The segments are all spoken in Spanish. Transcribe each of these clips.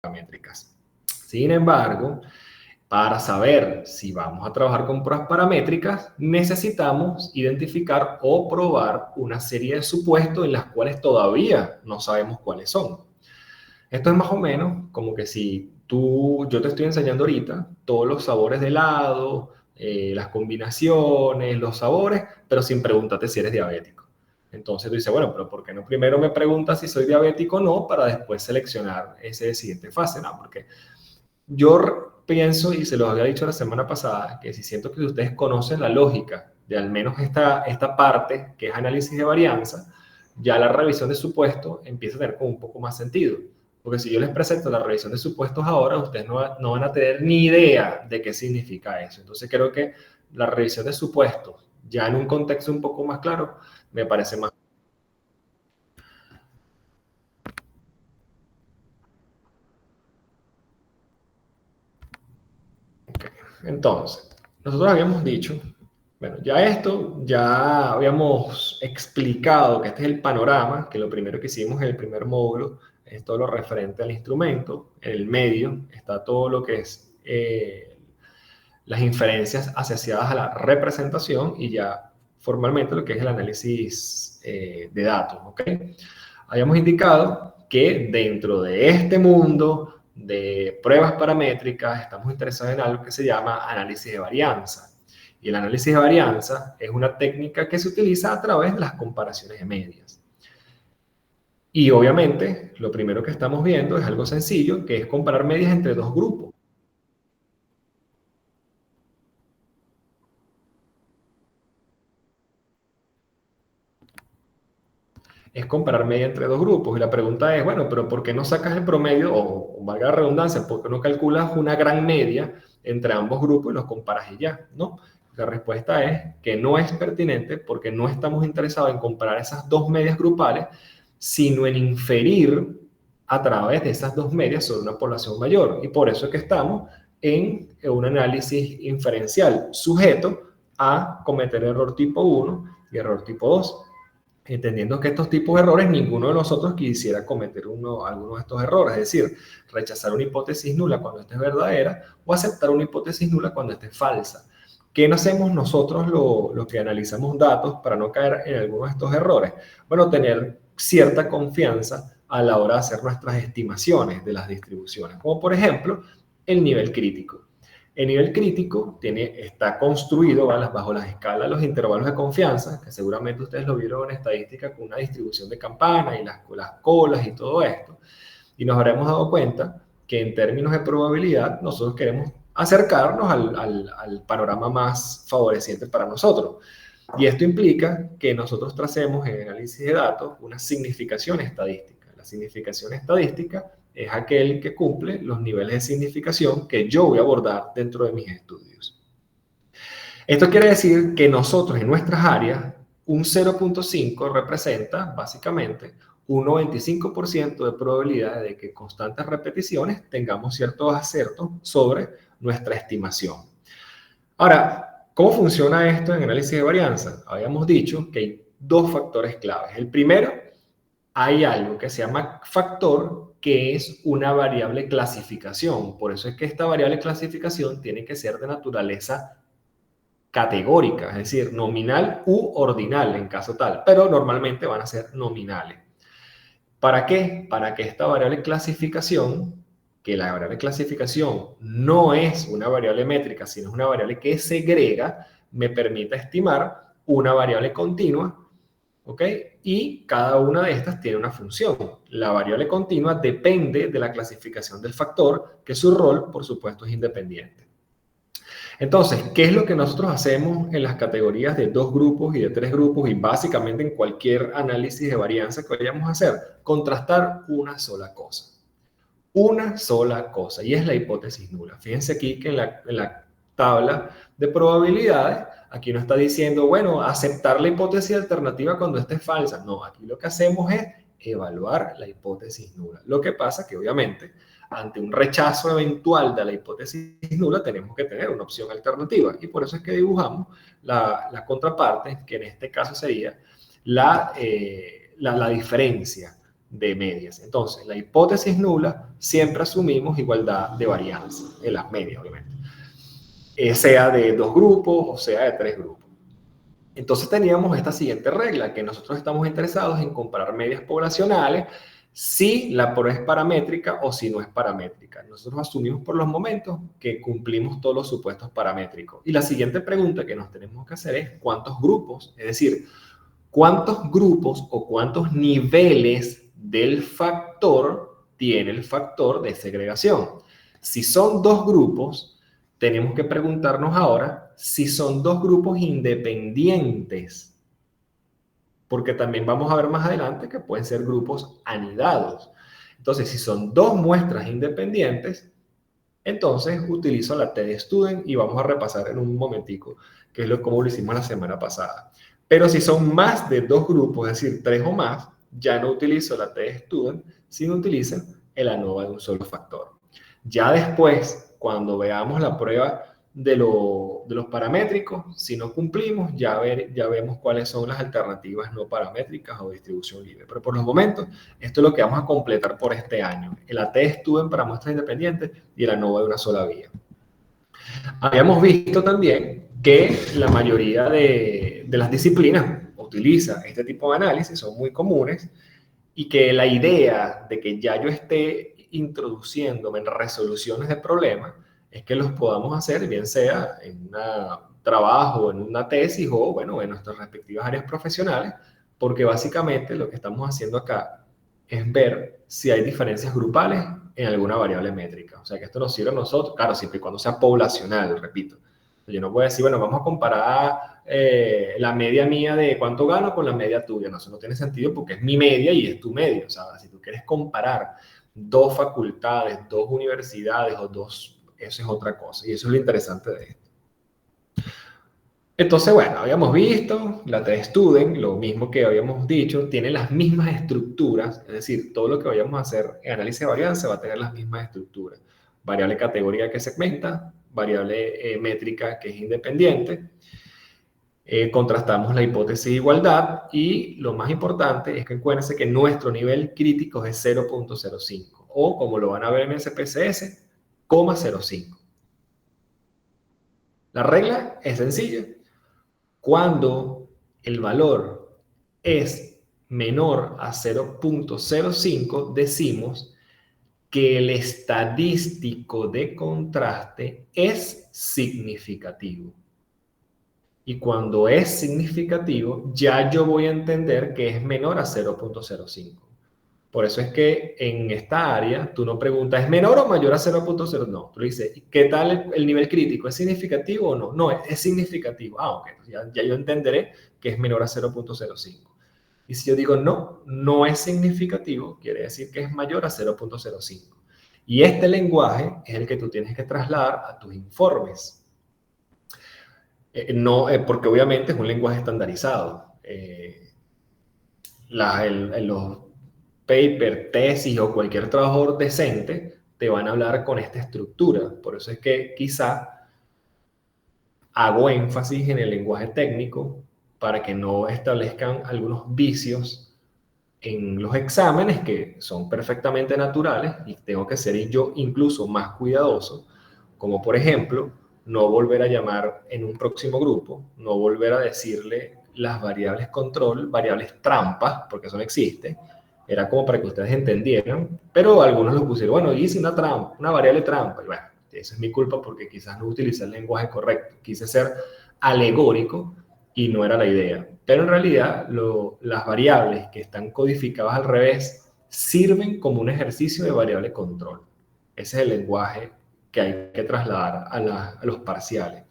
paramétricas. Sin embargo, para saber si vamos a trabajar con pruebas paramétricas, necesitamos identificar o probar una serie de supuestos en las cuales todavía no sabemos cuáles son. Esto es más o menos como que si yo te estoy enseñando ahorita todos los sabores de helado, las combinaciones, los sabores, pero sin preguntarte si eres diabético. Entonces tú dices, bueno, pero ¿por qué no primero me preguntas si soy diabético o no para después seleccionar esa siguiente fase? No, porque yo pienso, y se los había dicho la semana pasada, que si siento que ustedes conocen la lógica de al menos esta parte, que es análisis de varianza, ya la revisión de supuestos empieza a tener como un poco más sentido. Porque si yo les presento la revisión de supuestos ahora, ustedes no van a tener ni idea de qué significa eso. Entonces creo que la revisión de supuestos, ya en un contexto un poco más claro, me parece más. Okay. Entonces, nosotros habíamos dicho, bueno, ya habíamos explicado que este es el panorama, que lo primero que hicimos en el primer módulo es todo lo referente al instrumento. En el medio está todo lo que es las inferencias asociadas a la representación y ya formalmente lo que es el análisis de datos. ¿Okay? Habíamos indicado que dentro de este mundo de pruebas paramétricas estamos interesados en algo que se llama análisis de varianza. Y el análisis de varianza es una técnica que se utiliza a través de las comparaciones de medias. Y obviamente, lo primero que estamos viendo es algo sencillo, que es comparar medias entre dos grupos. Es comparar media entre dos grupos. Y la pregunta es, bueno, pero ¿por qué no sacas el promedio, o valga la redundancia, por qué no calculas una gran media entre ambos grupos y los comparas y ya? ¿No? La respuesta es que no es pertinente porque no estamos interesados en comparar esas dos medias grupales, sino en inferir a través de esas dos medias sobre una población mayor. Y por eso es que estamos en un análisis inferencial sujeto a cometer error tipo 1 y error tipo 2. Entendiendo que estos tipos de errores, ninguno de nosotros quisiera cometer alguno de estos errores, es decir, rechazar una hipótesis nula cuando esta es verdadera o aceptar una hipótesis nula cuando esta es falsa. ¿Qué no hacemos nosotros los que analizamos datos para no caer en alguno de estos errores? Bueno, tener cierta confianza a la hora de hacer nuestras estimaciones de las distribuciones, como por ejemplo el nivel crítico. El nivel crítico está construido bajo las escalas, los intervalos de confianza, que seguramente ustedes lo vieron en estadística con una distribución de campana y las colas y todo esto. Y nos habremos dado cuenta que en términos de probabilidad nosotros queremos acercarnos al panorama más favoreciente para nosotros. Y esto implica que nosotros tracemos en el análisis de datos una significación estadística. La significación estadística es aquel que cumple los niveles de significación que yo voy a abordar dentro de mis estudios. Esto quiere decir que nosotros en nuestras áreas, un 0.5 representa básicamente un 95% de probabilidad de que constantes repeticiones tengamos ciertos aciertos sobre nuestra estimación. Ahora, ¿cómo funciona esto en análisis de varianza? Habíamos dicho que hay dos factores claves. El primero, hay algo que se llama factor, que es una variable clasificación. Por eso es que esta variable clasificación tiene que ser de naturaleza categórica, es decir, nominal u ordinal en caso tal, pero normalmente van a ser nominales. ¿Para qué? Para que esta variable clasificación, que la variable clasificación no es una variable métrica, sino es una variable que segrega, me permita estimar una variable continua, ¿ok? Y cada una de estas tiene una función. La variable continua depende de la clasificación del factor, que su rol, por supuesto, es independiente. Entonces, ¿qué es lo que nosotros hacemos en las categorías de dos grupos y de tres grupos y básicamente en cualquier análisis de varianza que vayamos a hacer? Contrastar una sola cosa. Una sola cosa, y es la hipótesis nula. Fíjense aquí que en la tabla de probabilidades, aquí no está diciendo, bueno, aceptar la hipótesis alternativa cuando esta es falsa. No, aquí lo que hacemos es evaluar la hipótesis nula. Lo que pasa que obviamente ante un rechazo eventual de la hipótesis nula tenemos que tener una opción alternativa y por eso es que dibujamos la contraparte, que en este caso sería la diferencia de medias. Entonces, la hipótesis nula, siempre asumimos igualdad de varianza, en las medias, obviamente. Sea de 2 grupos o sea de 3 grupos. Entonces teníamos esta siguiente regla, que nosotros estamos interesados en comparar medias poblacionales si la prueba es paramétrica o si no es paramétrica. Nosotros asumimos por los momentos que cumplimos todos los supuestos paramétricos. Y la siguiente pregunta que nos tenemos que hacer es ¿cuántos grupos? Es decir, ¿cuántos grupos o cuántos niveles del factor tiene el factor de segregación? Si son 2 grupos, tenemos que preguntarnos ahora si son 2 grupos independientes, porque también vamos a ver más adelante que pueden ser grupos anidados. Entonces, si son 2 muestras independientes, entonces utilizo la t-de-student y vamos a repasar en un momentico qué es como lo hicimos la semana pasada. Pero si son más de 2 grupos, es decir, 3 o más, ya no utilizo la t-de-student, sino utilizo el ANOVA de un solo factor. Ya después, cuando veamos la prueba de los paramétricos, si no cumplimos, ya vemos cuáles son las alternativas no paramétricas o distribución libre. Pero por los momentos, esto es lo que vamos a completar por este año. El t-student para muestras independientes y el ANOVA de una sola vía. Habíamos visto también que la mayoría de las disciplinas utiliza este tipo de análisis, son muy comunes, y que la idea de que ya yo esté introduciéndome en resoluciones de problemas es que los podamos hacer, bien sea en un trabajo, en una tesis o, bueno, en nuestras respectivas áreas profesionales, porque básicamente lo que estamos haciendo acá es ver si hay diferencias grupales en alguna variable métrica. O sea, que esto nos sirve a nosotros, claro, siempre y cuando sea poblacional, repito. Yo no puedo decir, bueno, vamos a comparar la media mía de cuánto gano con la media tuya. No, eso no tiene sentido porque es mi media y es tu media. O sea, si tú quieres comparar 2 facultades, 2 universidades o 2, eso es otra cosa. Y eso es lo interesante de esto. Entonces, bueno, habíamos visto la t-student, lo mismo que habíamos dicho, tiene las mismas estructuras, es decir, todo lo que vayamos a hacer en análisis de varianza va a tener las mismas estructuras. Variable categórica que segmenta, variable métrica que es independiente, contrastamos la hipótesis de igualdad y lo más importante es que acuérdense que nuestro nivel crítico es 0.05 o como lo van a ver en SPSS, 0.05. La regla es sencilla. Cuando el valor es menor a 0.05, decimos que el estadístico de contraste es significativo. Y cuando es significativo, ya yo voy a entender que es menor a 0.05. Por eso es que en esta área tú no preguntas, ¿es menor o mayor a 0.0? No, tú le dices, ¿qué tal el nivel crítico? ¿Es significativo o no? No, es significativo. Ah, ok, ya yo entenderé que es menor a 0.05. Y si yo digo no, no es significativo, quiere decir que es mayor a 0.05. Y este lenguaje es el que tú tienes que trasladar a tus informes. Porque obviamente es un lenguaje estandarizado. Los paper, tesis o cualquier trabajador decente te van a hablar con esta estructura. Por eso es que quizá hago énfasis en el lenguaje técnico para que no establezcan algunos vicios en los exámenes que son perfectamente naturales y tengo que ser yo incluso más cuidadoso, como por ejemplo, no volver a llamar en un próximo grupo, no volver a decirle las variables control, variables trampas, porque eso no existe. Era como para que ustedes entendieran, pero algunos lo pusieron, bueno, hice una trampa, una variable trampa, y bueno, esa es mi culpa porque quizás no utilicé el lenguaje correcto, quise ser alegórico y no era la idea. Pero en realidad las variables que están codificadas al revés sirven como un ejercicio de variable control. Ese es el lenguaje que hay que trasladar a los parciales.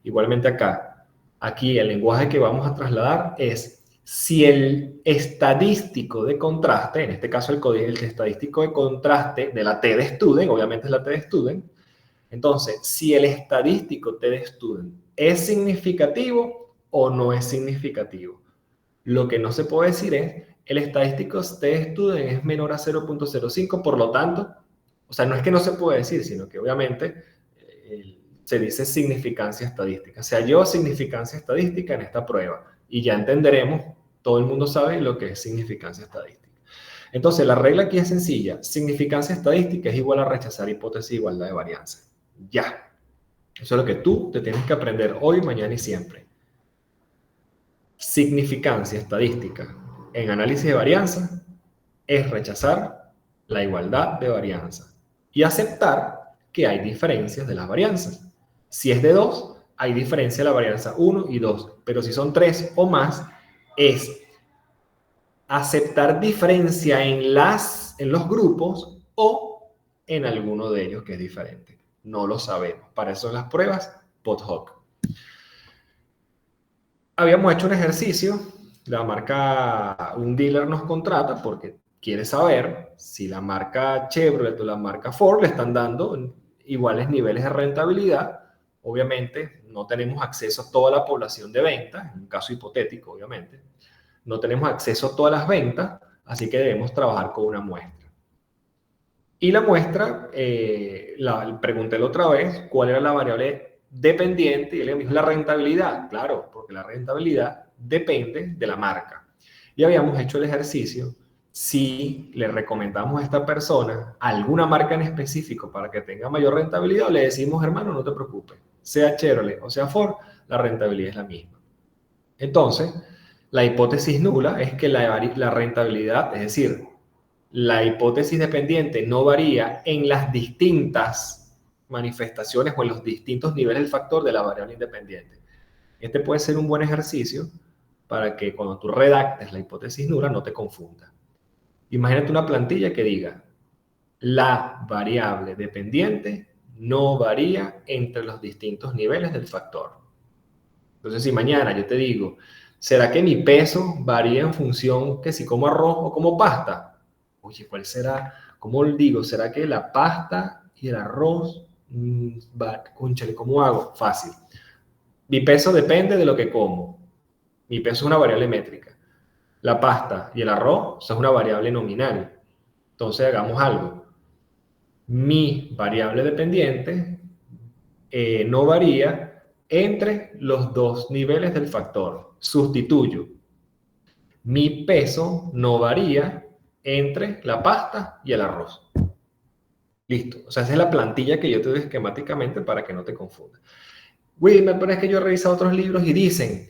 Igualmente acá, aquí el lenguaje que vamos a trasladar es si el estadístico de contraste, en este caso el estadístico de contraste de la t-de-student, obviamente es la t-de-student, entonces, si el estadístico t-de-student es significativo o no es significativo. Lo que no se puede decir es, el estadístico t-de-student es menor a 0.05, por lo tanto, o sea, no es que no se puede decir, sino que obviamente se dice significancia estadística. Se halló significancia estadística en esta prueba y ya entenderemos, todo el mundo sabe lo que es significancia estadística. Entonces, la regla aquí es sencilla. Significancia estadística es igual a rechazar hipótesis de igualdad de varianza. Ya. Eso es lo que tú te tienes que aprender hoy, mañana y siempre. Significancia estadística en análisis de varianza es rechazar la igualdad de varianza y aceptar que hay diferencias de las varianzas. Si es de 2, hay diferencia de la varianza 1 y 2, pero si son 3 o más, es aceptar diferencia en los grupos o en alguno de ellos que es diferente. No lo sabemos. Para eso son las pruebas post hoc. Habíamos hecho un ejercicio, la marca, un dealer nos contrata porque quiere saber si la marca Chevrolet o la marca Ford le están dando iguales niveles de rentabilidad. Obviamente no tenemos acceso a toda la población de ventas, en un caso hipotético, obviamente. No tenemos acceso a todas las ventas, así que debemos trabajar con una muestra. Y la muestra, pregunté la otra vez cuál era la variable dependiente y él me dijo la rentabilidad. Claro, porque la rentabilidad depende de la marca. Y habíamos hecho el ejercicio si le recomendamos a esta persona alguna marca en específico para que tenga mayor rentabilidad o le decimos, hermano, no te preocupes, sea Chevrolet o sea Ford, la rentabilidad es la misma. Entonces, la hipótesis nula es que la rentabilidad, es decir, la hipótesis dependiente no varía en las distintas manifestaciones o en los distintos niveles del factor de la variable independiente. Este puede ser un buen ejercicio para que cuando tú redactes la hipótesis nula no te confunda. Imagínate una plantilla que diga, la variable dependiente no varía entre los distintos niveles del factor. Entonces, si mañana yo te digo, ¿será que mi peso varía en función que si como arroz o como pasta? Oye, ¿cuál será? ¿Cómo lo digo? ¿Será que la pasta y el arroz? Cónchale, ¿cómo hago? Fácil. Mi peso depende de lo que como. Mi peso es una variable métrica. La pasta y el arroz son una variable nominal. Entonces, hagamos algo. Mi variable dependiente no varía entre los dos niveles del factor. Sustituyo. Mi peso no varía entre la pasta y el arroz. Listo. O sea, esa es la plantilla que yo te doy esquemáticamente para que no te confundas. Wilmer, pero es que yo he revisado otros libros y dicen,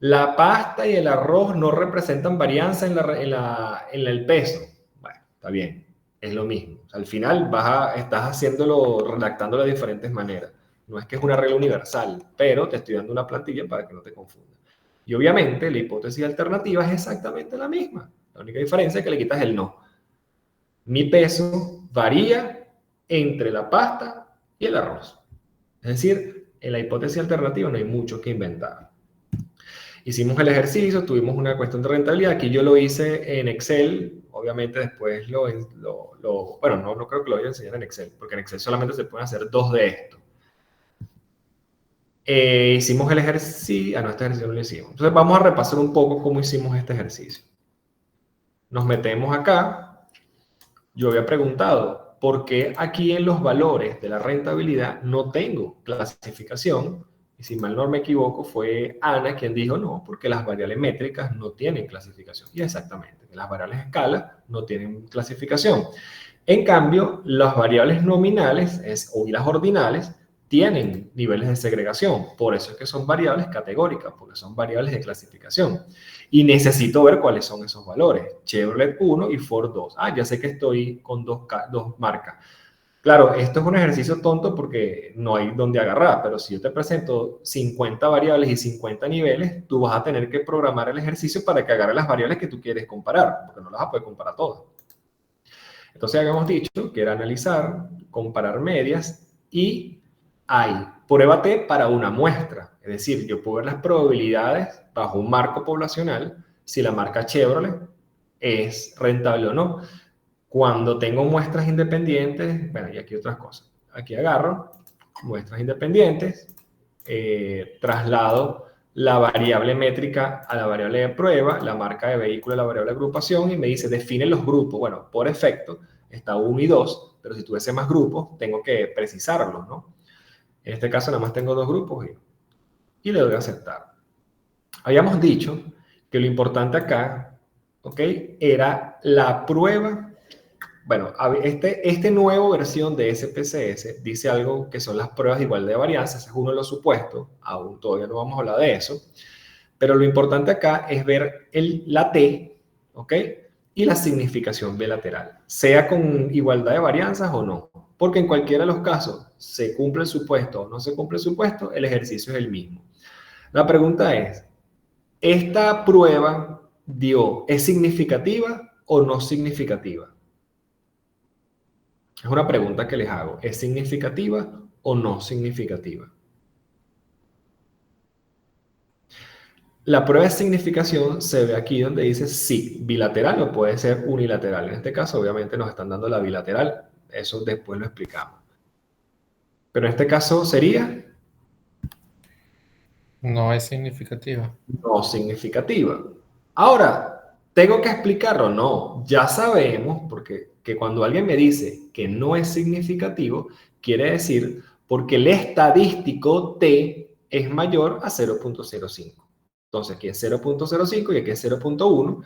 la pasta y el arroz no representan varianza en el peso. Bueno, está bien. Es lo mismo. O sea, al final estás haciéndolo, redactándolo de diferentes maneras. No es que es una regla universal, pero te estoy dando una plantilla para que no te confundas. Y obviamente la hipótesis alternativa es exactamente la misma. La única diferencia es que le quitas el no. Mi peso varía entre la pasta y el arroz. Es decir, en la hipótesis alternativa no hay mucho que inventar. Hicimos el ejercicio, tuvimos una cuestión de rentabilidad. Aquí yo lo hice en Excel. Obviamente después bueno, no creo que lo voy a enseñar en Excel, porque en Excel solamente se pueden hacer 2 de esto. Hicimos el ejercicio. No, este ejercicio no lo hicimos. Entonces vamos a repasar un poco cómo hicimos este ejercicio. Nos metemos acá. Yo había preguntado, ¿por qué aquí en los valores de la rentabilidad no tengo clasificación? Y si mal no me equivoco, fue Ana quien dijo no, porque las variables métricas no tienen clasificación. Y exactamente, las variables escala no tienen clasificación. En cambio, las variables nominales y las ordinales tienen niveles de segregación. Por eso es que son variables categóricas, porque son variables de clasificación. Y necesito ver cuáles son esos valores. Chevrolet 1 y Ford 2. Ya sé que estoy con dos marcas. Claro, esto es un ejercicio tonto porque no hay donde agarrar, pero si yo te presento 50 variables y 50 niveles, tú vas a tener que programar el ejercicio para que agarre las variables que tú quieres comparar, porque no las vas a poder comparar todas. Entonces habíamos dicho que era analizar, comparar medias y hay prueba T para una muestra. Es decir, yo puedo ver las probabilidades bajo un marco poblacional si la marca Chevrolet es rentable o no. Cuando tengo muestras independientes, bueno, y aquí otras cosas. Aquí agarro muestras independientes, traslado la variable métrica a la variable de prueba, la marca de vehículo a la variable de agrupación y me dice, define los grupos. Bueno, por efecto, está 1 y 2, pero si tuviese más grupos, tengo que precisarlos, ¿no? En este caso, nada más tengo 2 grupos y le doy a aceptar. Habíamos dicho que lo importante acá ¿ok? Era la prueba. Bueno, este nuevo versión de SPSS dice algo que son las pruebas de igualdad de varianza. Ese es uno de los supuestos. Aún todavía no vamos a hablar de eso. Pero lo importante acá es ver la T, ¿ok? Y la significación bilateral, sea con igualdad de varianzas o no. Porque en cualquiera de los casos, se cumple el supuesto o no se cumple el supuesto, el ejercicio es el mismo. La pregunta es, ¿esta prueba es significativa o no significativa? Es una pregunta que les hago. ¿Es significativa o no significativa? La prueba de significación se ve aquí donde dice sí, bilateral o puede ser unilateral. En este caso, obviamente, nos están dando la bilateral. Eso después lo explicamos. Pero en este caso sería No es significativa. no significativa. Ahora, ¿tengo que explicarlo? No, ya sabemos, porque que cuando alguien me dice que no es significativo, quiere decir porque el estadístico T es mayor a 0.05. Entonces, aquí es 0.05 y aquí es 0.1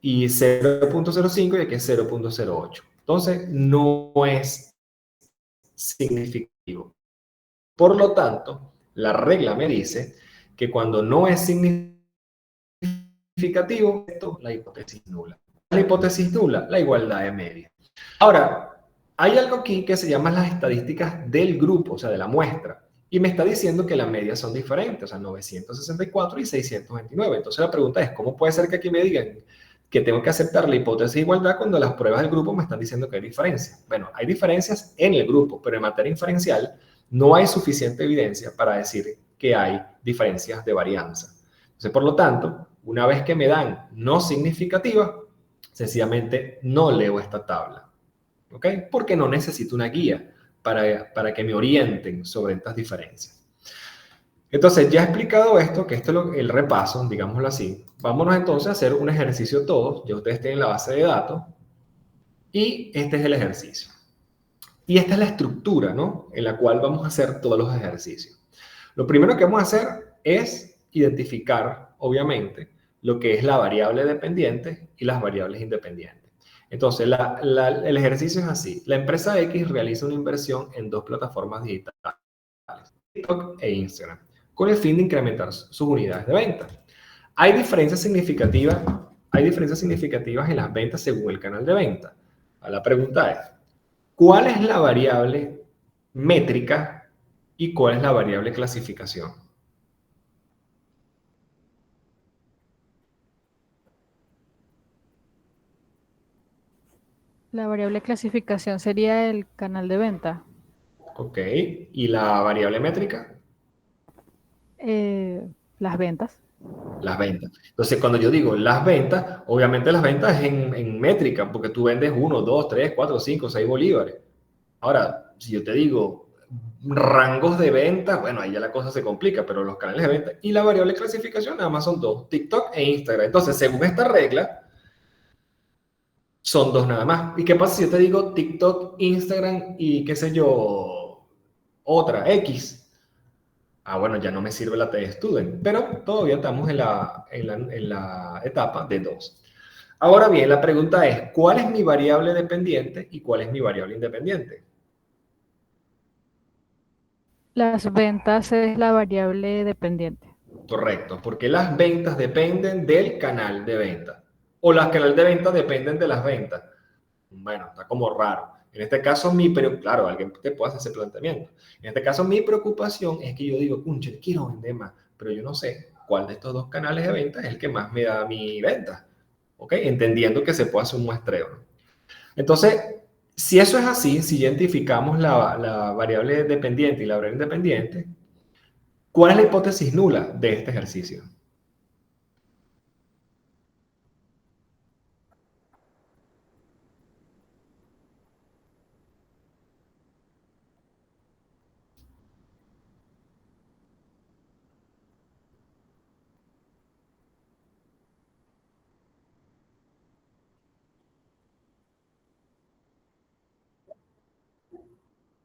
y 0.05 y aquí es 0.08. Entonces, no es significativo. Por lo tanto, la regla me dice que cuando no es significativo, la hipótesis nula. La hipótesis nula, la igualdad de media. Ahora, hay algo aquí que se llama las estadísticas del grupo, o sea, de la muestra. Y me está diciendo que las medias son diferentes, o sea, 964 y 629. Entonces la pregunta es, ¿cómo puede ser que aquí me digan que tengo que aceptar la hipótesis de igualdad cuando las pruebas del grupo me están diciendo que hay diferencias? Bueno, hay diferencias en el grupo, pero en materia inferencial no hay suficiente evidencia para decir que hay diferencias de varianza. Entonces, por lo tanto, una vez que me dan no significativa, sencillamente no leo esta tabla. ¿Ok? Porque no necesito una guía para que me orienten sobre estas diferencias. Entonces, ya he explicado esto, que esto es el repaso, digámoslo así. Vámonos entonces a hacer un ejercicio todos. Ya ustedes tienen la base de datos y este es el ejercicio. Y esta es la estructura, ¿no? En la cual vamos a hacer todos los ejercicios. Lo primero que vamos a hacer es identificar, obviamente, lo que es la variable dependiente y las variables independientes. Entonces, el ejercicio es así. La empresa X realiza una inversión en dos plataformas digitales, TikTok e Instagram, con el fin de incrementar sus unidades de venta. Hay diferencias significativas, en las ventas según el canal de venta. La pregunta es, ¿cuál es la variable métrica y cuál es la variable clasificación? La variable clasificación sería el canal de venta. Ok, ¿y la variable métrica? Las ventas. Las ventas. Entonces, cuando yo digo las ventas, obviamente las ventas es en métrica, porque tú vendes 1, 2, 3, 4, 5, 6 bolívares. Ahora, si yo te digo rangos de venta, bueno, ahí ya la cosa se complica, pero los canales de venta y la variable clasificación nada más son dos, TikTok e Instagram. Entonces, según esta regla, son dos nada más. ¿Y qué pasa si yo te digo TikTok, Instagram y qué sé yo, otra, X? Ah, bueno, ya no me sirve la T-Student, pero todavía estamos en la etapa de dos. Ahora bien, la pregunta es, ¿cuál es mi variable dependiente y cuál es mi variable independiente? Las ventas es la variable dependiente. Correcto, porque las ventas dependen del canal de venta o las canales de venta dependen de las ventas. Bueno, está como raro. En este caso, pero claro, alguien te puede hacer ese planteamiento. En este caso, mi preocupación es que yo digo, yo quiero vender más, pero yo no sé cuál de estos dos canales de venta es el que más me da mi venta. ¿Ok? Entendiendo que se puede hacer un muestreo, ¿no? Entonces, si eso es así, si identificamos la variable dependiente y la variable independiente, ¿cuál es la hipótesis nula de este ejercicio?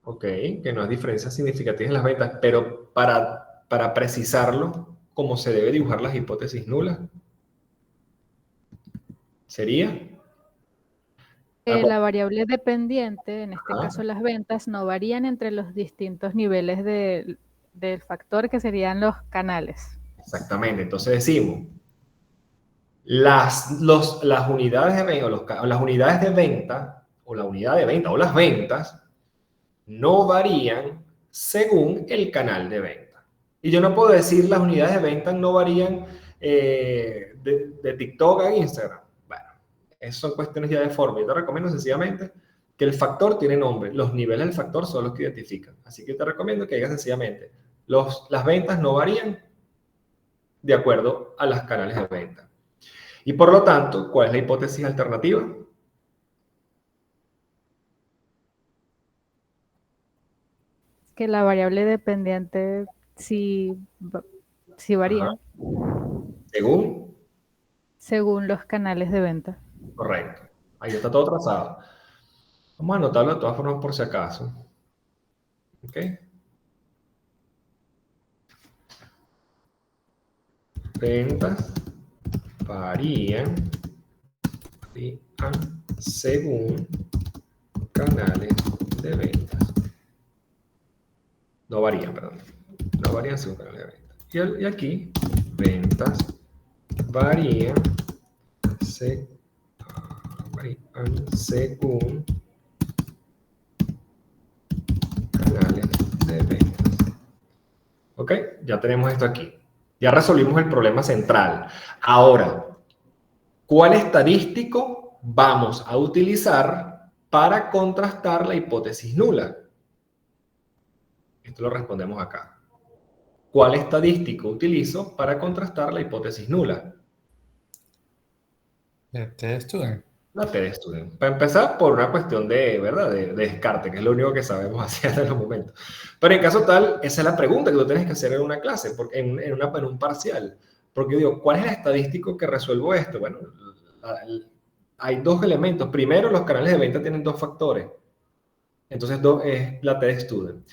Ok, que no hay diferencias significativas en las ventas, pero para precisarlo, ¿cómo se debe dibujar las hipótesis nulas? sería... La variable dependiente, en este Ajá. caso las ventas, no varían entre los distintos niveles del factor que serían los canales. Exactamente, entonces decimos, las unidades de venta, o las unidades de venta, o la unidad de venta, o las ventas, no varían según el canal de venta. Y yo no puedo decir las unidades de venta no varían de TikTok a Instagram. Bueno, esas son cuestiones ya de forma. Yo te recomiendo sencillamente que el factor tiene nombre. Los niveles del factor son los que identifican. Así que te recomiendo que digas sencillamente, las ventas no varían de acuerdo a los canales de venta. Y por lo tanto, ¿cuál es la hipótesis alternativa? Que la variable dependiente sí, sí varía. Ajá. Según. Según los canales de venta. Correcto. Ahí está todo trazado. Vamos a anotarlo de todas formas por si acaso. ¿Ok? Ventas varían según canales de ventas. No varían, perdón. No varían según canales de ventas. Y aquí, ventas varían según canales de ventas. ¿Ok? Ya tenemos esto aquí. Ya resolvimos el problema central. Ahora, ¿cuál estadístico vamos a utilizar para contrastar la hipótesis nula? Esto lo respondemos acá. ¿Cuál estadístico utilizo para contrastar la hipótesis nula? TestStudent. La TestStudent. Para empezar, por una cuestión de, ¿verdad? De descarte, que es lo único que sabemos hacer hasta los momentos. Pero en caso tal, esa es la pregunta que tú tienes que hacer en una clase, porque en un parcial. Porque yo digo, ¿cuál es el estadístico que resuelvo esto? Bueno, hay dos elementos. Primero, los canales de venta tienen dos factores. Entonces, es la TestStudent.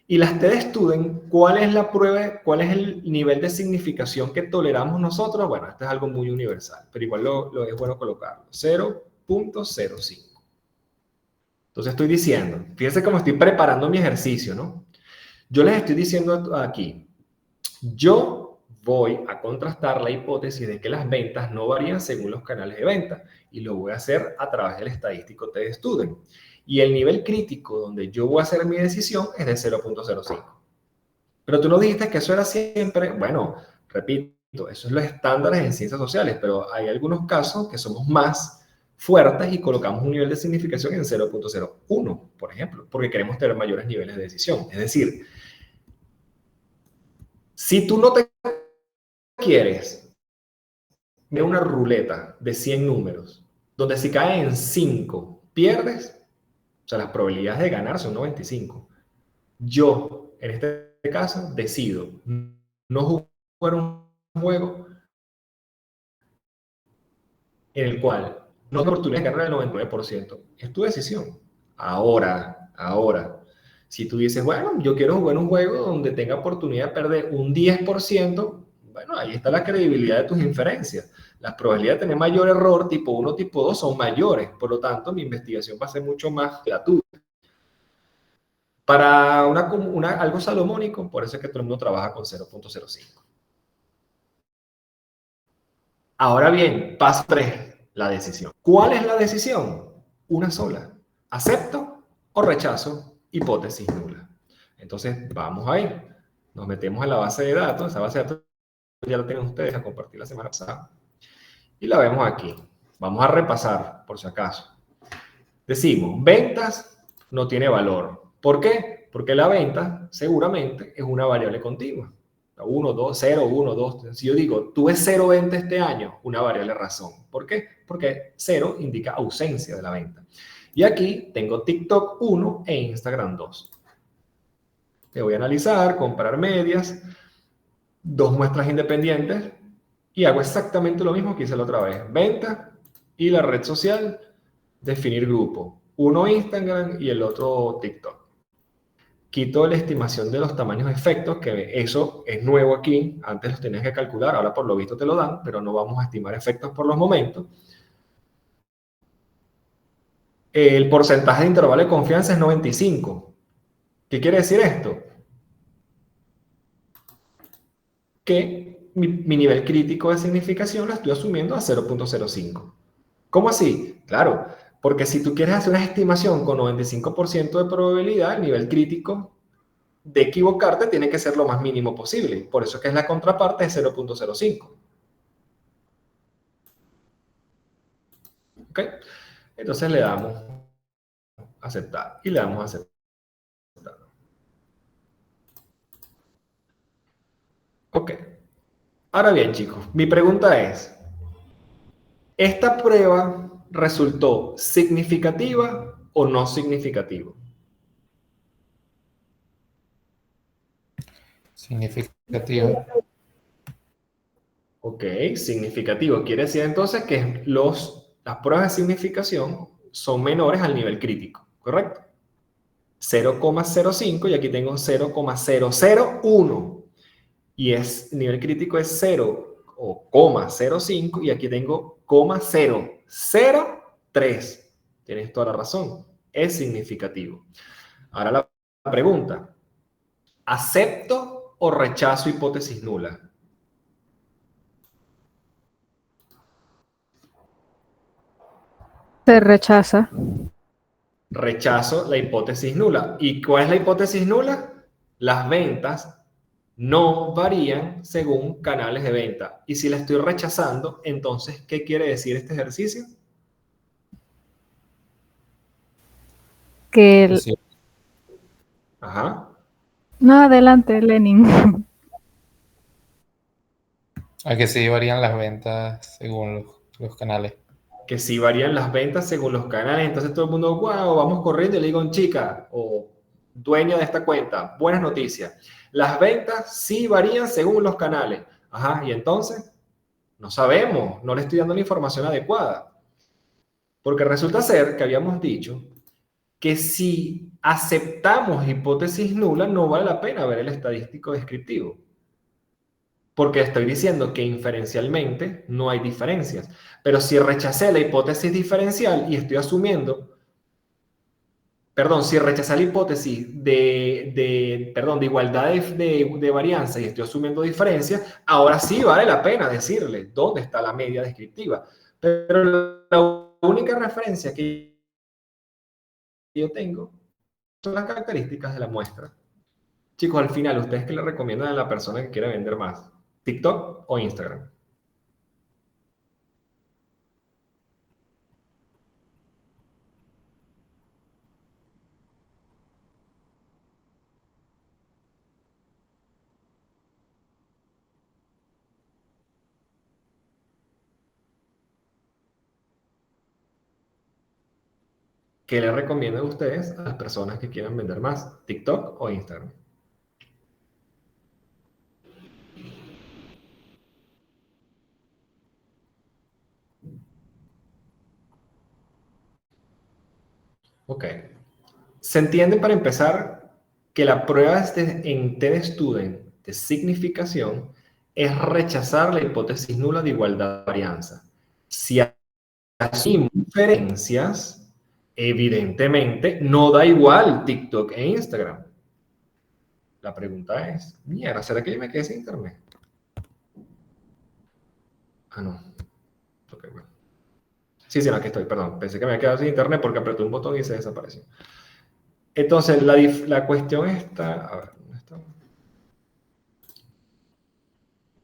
Y las TestStudent, ¿cuál es la prueba? ¿Cuál es el nivel de significación que toleramos nosotros? Bueno, esto es algo muy universal, pero igual lo es bueno colocarlo. 0.05. Entonces estoy diciendo, fíjense cómo estoy preparando mi ejercicio, ¿no? Yo les estoy diciendo aquí, yo voy a contrastar la hipótesis de que las ventas no varían según los canales de venta y lo voy a hacer a través del estadístico TestStudent. Y el nivel crítico donde yo voy a hacer mi decisión es de 0.05. Pero tú no dijiste que eso era siempre, bueno, repito, eso es los estándares en ciencias sociales, pero hay algunos casos que somos más fuertes y colocamos un nivel de significación en 0.01, por ejemplo, porque queremos tener mayores niveles de decisión. Es decir, si tú no te quieres ver una ruleta de 100 números, donde si cae en 5 pierdes, o sea, las probabilidades de ganar son 95. Yo, en este caso, decido no jugar un juego en el cual no tengo oportunidad de ganar el 99%. Es tu decisión. Ahora, si tú dices, bueno, yo quiero jugar un juego donde tenga oportunidad de perder un 10%, bueno, ahí está la credibilidad de tus inferencias. Las probabilidades de tener mayor error tipo 1, tipo 2 son mayores. Por lo tanto, mi investigación va a ser mucho más gratuita. Para algo salomónico, por eso es que todo el mundo trabaja con 0.05. Ahora bien, paso 3, la decisión. ¿Cuál es la decisión? Una sola. ¿Acepto o rechazo? Hipótesis nula. Entonces, vamos ahí. Nos metemos a la base de datos. Esa base de datos ya la tienen ustedes, a compartir la semana pasada. Y la vemos aquí. Vamos a repasar, por si acaso. Decimos, ventas no tiene valor. ¿Por qué? Porque la venta seguramente es una variable continua. 1, 2, 0, 1, 2. Si yo digo, tuve 0 venta este año, una variable razón. ¿Por qué? Porque 0 indica ausencia de la venta. Y aquí tengo TikTok 1 e Instagram 2. Me voy a analizar, comparar medias, 2 muestras independientes y hago exactamente lo mismo que hice la otra vez. Venta y la red social, definir grupo. Uno Instagram y el otro TikTok. Quito la estimación de los tamaños de efectos, que eso es nuevo aquí. Antes los tenías que calcular, ahora por lo visto te lo dan, pero no vamos a estimar efectos por los momentos. El porcentaje de intervalo de confianza es 95. ¿Qué quiere decir esto? Que mi nivel crítico de significación lo estoy asumiendo a 0.05. ¿Cómo así? Claro, porque si tú quieres hacer una estimación con 95% de probabilidad, el nivel crítico de equivocarte tiene que ser lo más mínimo posible. Por eso es que es la contraparte de 0.05. ¿Ok? Entonces le damos a aceptar y le damos a aceptar. Ok. Ahora bien, chicos, mi pregunta es, ¿esta prueba resultó significativa o no significativa? Significativo. Ok, significativo. Quiere decir entonces que las pruebas de significación son menores al nivel crítico, ¿correcto? 0,05 y aquí tengo 0,001 y nivel crítico es 0 o 0,05 y aquí tengo 0,003. Tienes toda la razón, es significativo. Ahora la pregunta, ¿acepto o rechazo hipótesis nula? Se rechaza. Rechazo la hipótesis nula. ¿Y cuál es la hipótesis nula? Las ventas no varían según canales de venta. Y si la estoy rechazando, entonces, ¿qué quiere decir este ejercicio? Que Que sí, Ajá. No, adelante, Lenin. a que sí varían las ventas según los canales. Que sí varían las ventas según los canales. Entonces todo el mundo, wow, vamos corriendo y le digo, chica o dueña de esta cuenta, buenas noticias. Las ventas sí varían según los canales. Ajá, y entonces, no sabemos, no le estoy dando la información adecuada. Porque resulta ser que habíamos dicho que si aceptamos hipótesis nula, no vale la pena ver el estadístico descriptivo. Porque estoy diciendo que inferencialmente no hay diferencias. Pero si rechacé la hipótesis diferencial y estoy asumiendo, perdón, si rechacé la hipótesis de igualdad de varianza y estoy asumiendo diferencias, ahora sí vale la pena decirle dónde está la media descriptiva. Pero la única referencia que yo tengo son las características de la muestra. Chicos, al final, ¿ustedes qué le recomiendan a la persona que quiere vender más? ¿TikTok o Instagram? ¿Qué le recomiendan ustedes a las personas que quieran vender más? ¿TikTok o Instagram? Ok. Se entiende para empezar que la prueba en TED Student de significación es rechazar la hipótesis nula de igualdad de varianza. Si hay diferencias, evidentemente no da igual TikTok e Instagram. La pregunta es, mierda, ¿será que yo me quedé sin internet? Ah, no. Ok, bueno. Sí, sí, no, aquí estoy, perdón. Pensé que me había quedado sin internet porque apreté un botón y se desapareció. Entonces, la cuestión está... A ver, ¿dónde está?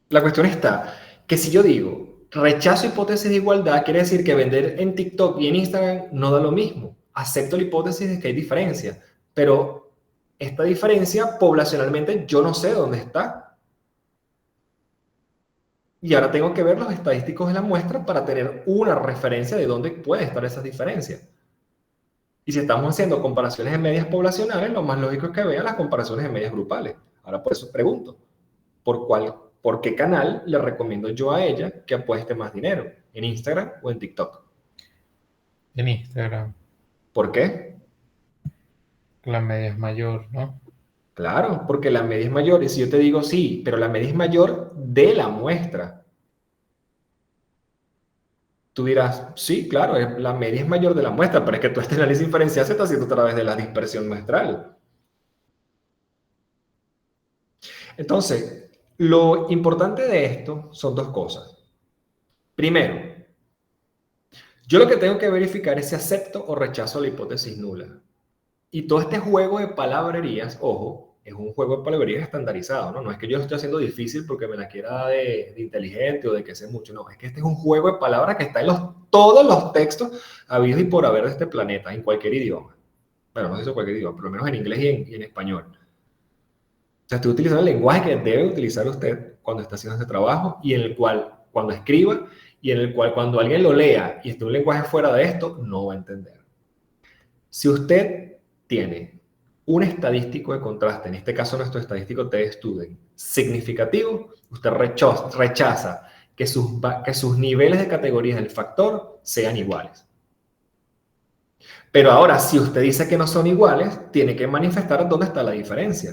La cuestión está que si yo digo rechazo hipótesis de igualdad, quiere decir que vender en TikTok y en Instagram no da lo mismo. Acepto la hipótesis de que hay diferencia, pero esta diferencia poblacionalmente yo no sé dónde está. Y ahora tengo que ver los estadísticos de la muestra para tener una referencia de dónde puede estar esas diferencias. Y si estamos haciendo comparaciones de medias poblacionales, lo más lógico es que vea las comparaciones de medias grupales. Ahora por eso pregunto, ¿por qué canal le recomiendo yo a ella que apueste más dinero? ¿En Instagram o en TikTok? En Instagram, ¿Por qué? la media es mayor, ¿no? Claro, porque la media es mayor. Y si yo te digo sí, pero la media es mayor de la muestra. Tú dirás, sí, claro, la media es mayor de la muestra, pero es que todo este análisis inferencial se está haciendo a través de la dispersión muestral. Entonces, lo importante de esto son dos cosas. Primero, yo lo que tengo que verificar es si acepto o rechazo la hipótesis nula. Y todo este juego de palabrerías, ojo, es un juego de palabrerías estandarizado, ¿no? No es que yo lo esté haciendo difícil porque me la quiera de inteligente o de que sé mucho, no. Es que este es un juego de palabras que está en todos los textos habidos y por haber de este planeta, en cualquier idioma. Bueno, no sé si en cualquier idioma, por lo menos en inglés y en español. O sea, estoy utilizando el lenguaje que debe utilizar usted cuando está haciendo este trabajo y en el cual, cuando escriba, y en el cual cuando alguien lo lea y esté un lenguaje fuera de esto, no va a entender. Si usted tiene un estadístico de contraste, en este caso nuestro estadístico T-Student, significativo, usted rechaza que sus niveles de categorías del factor sean iguales. Pero ahora, si usted dice que no son iguales, tiene que manifestar dónde está la diferencia.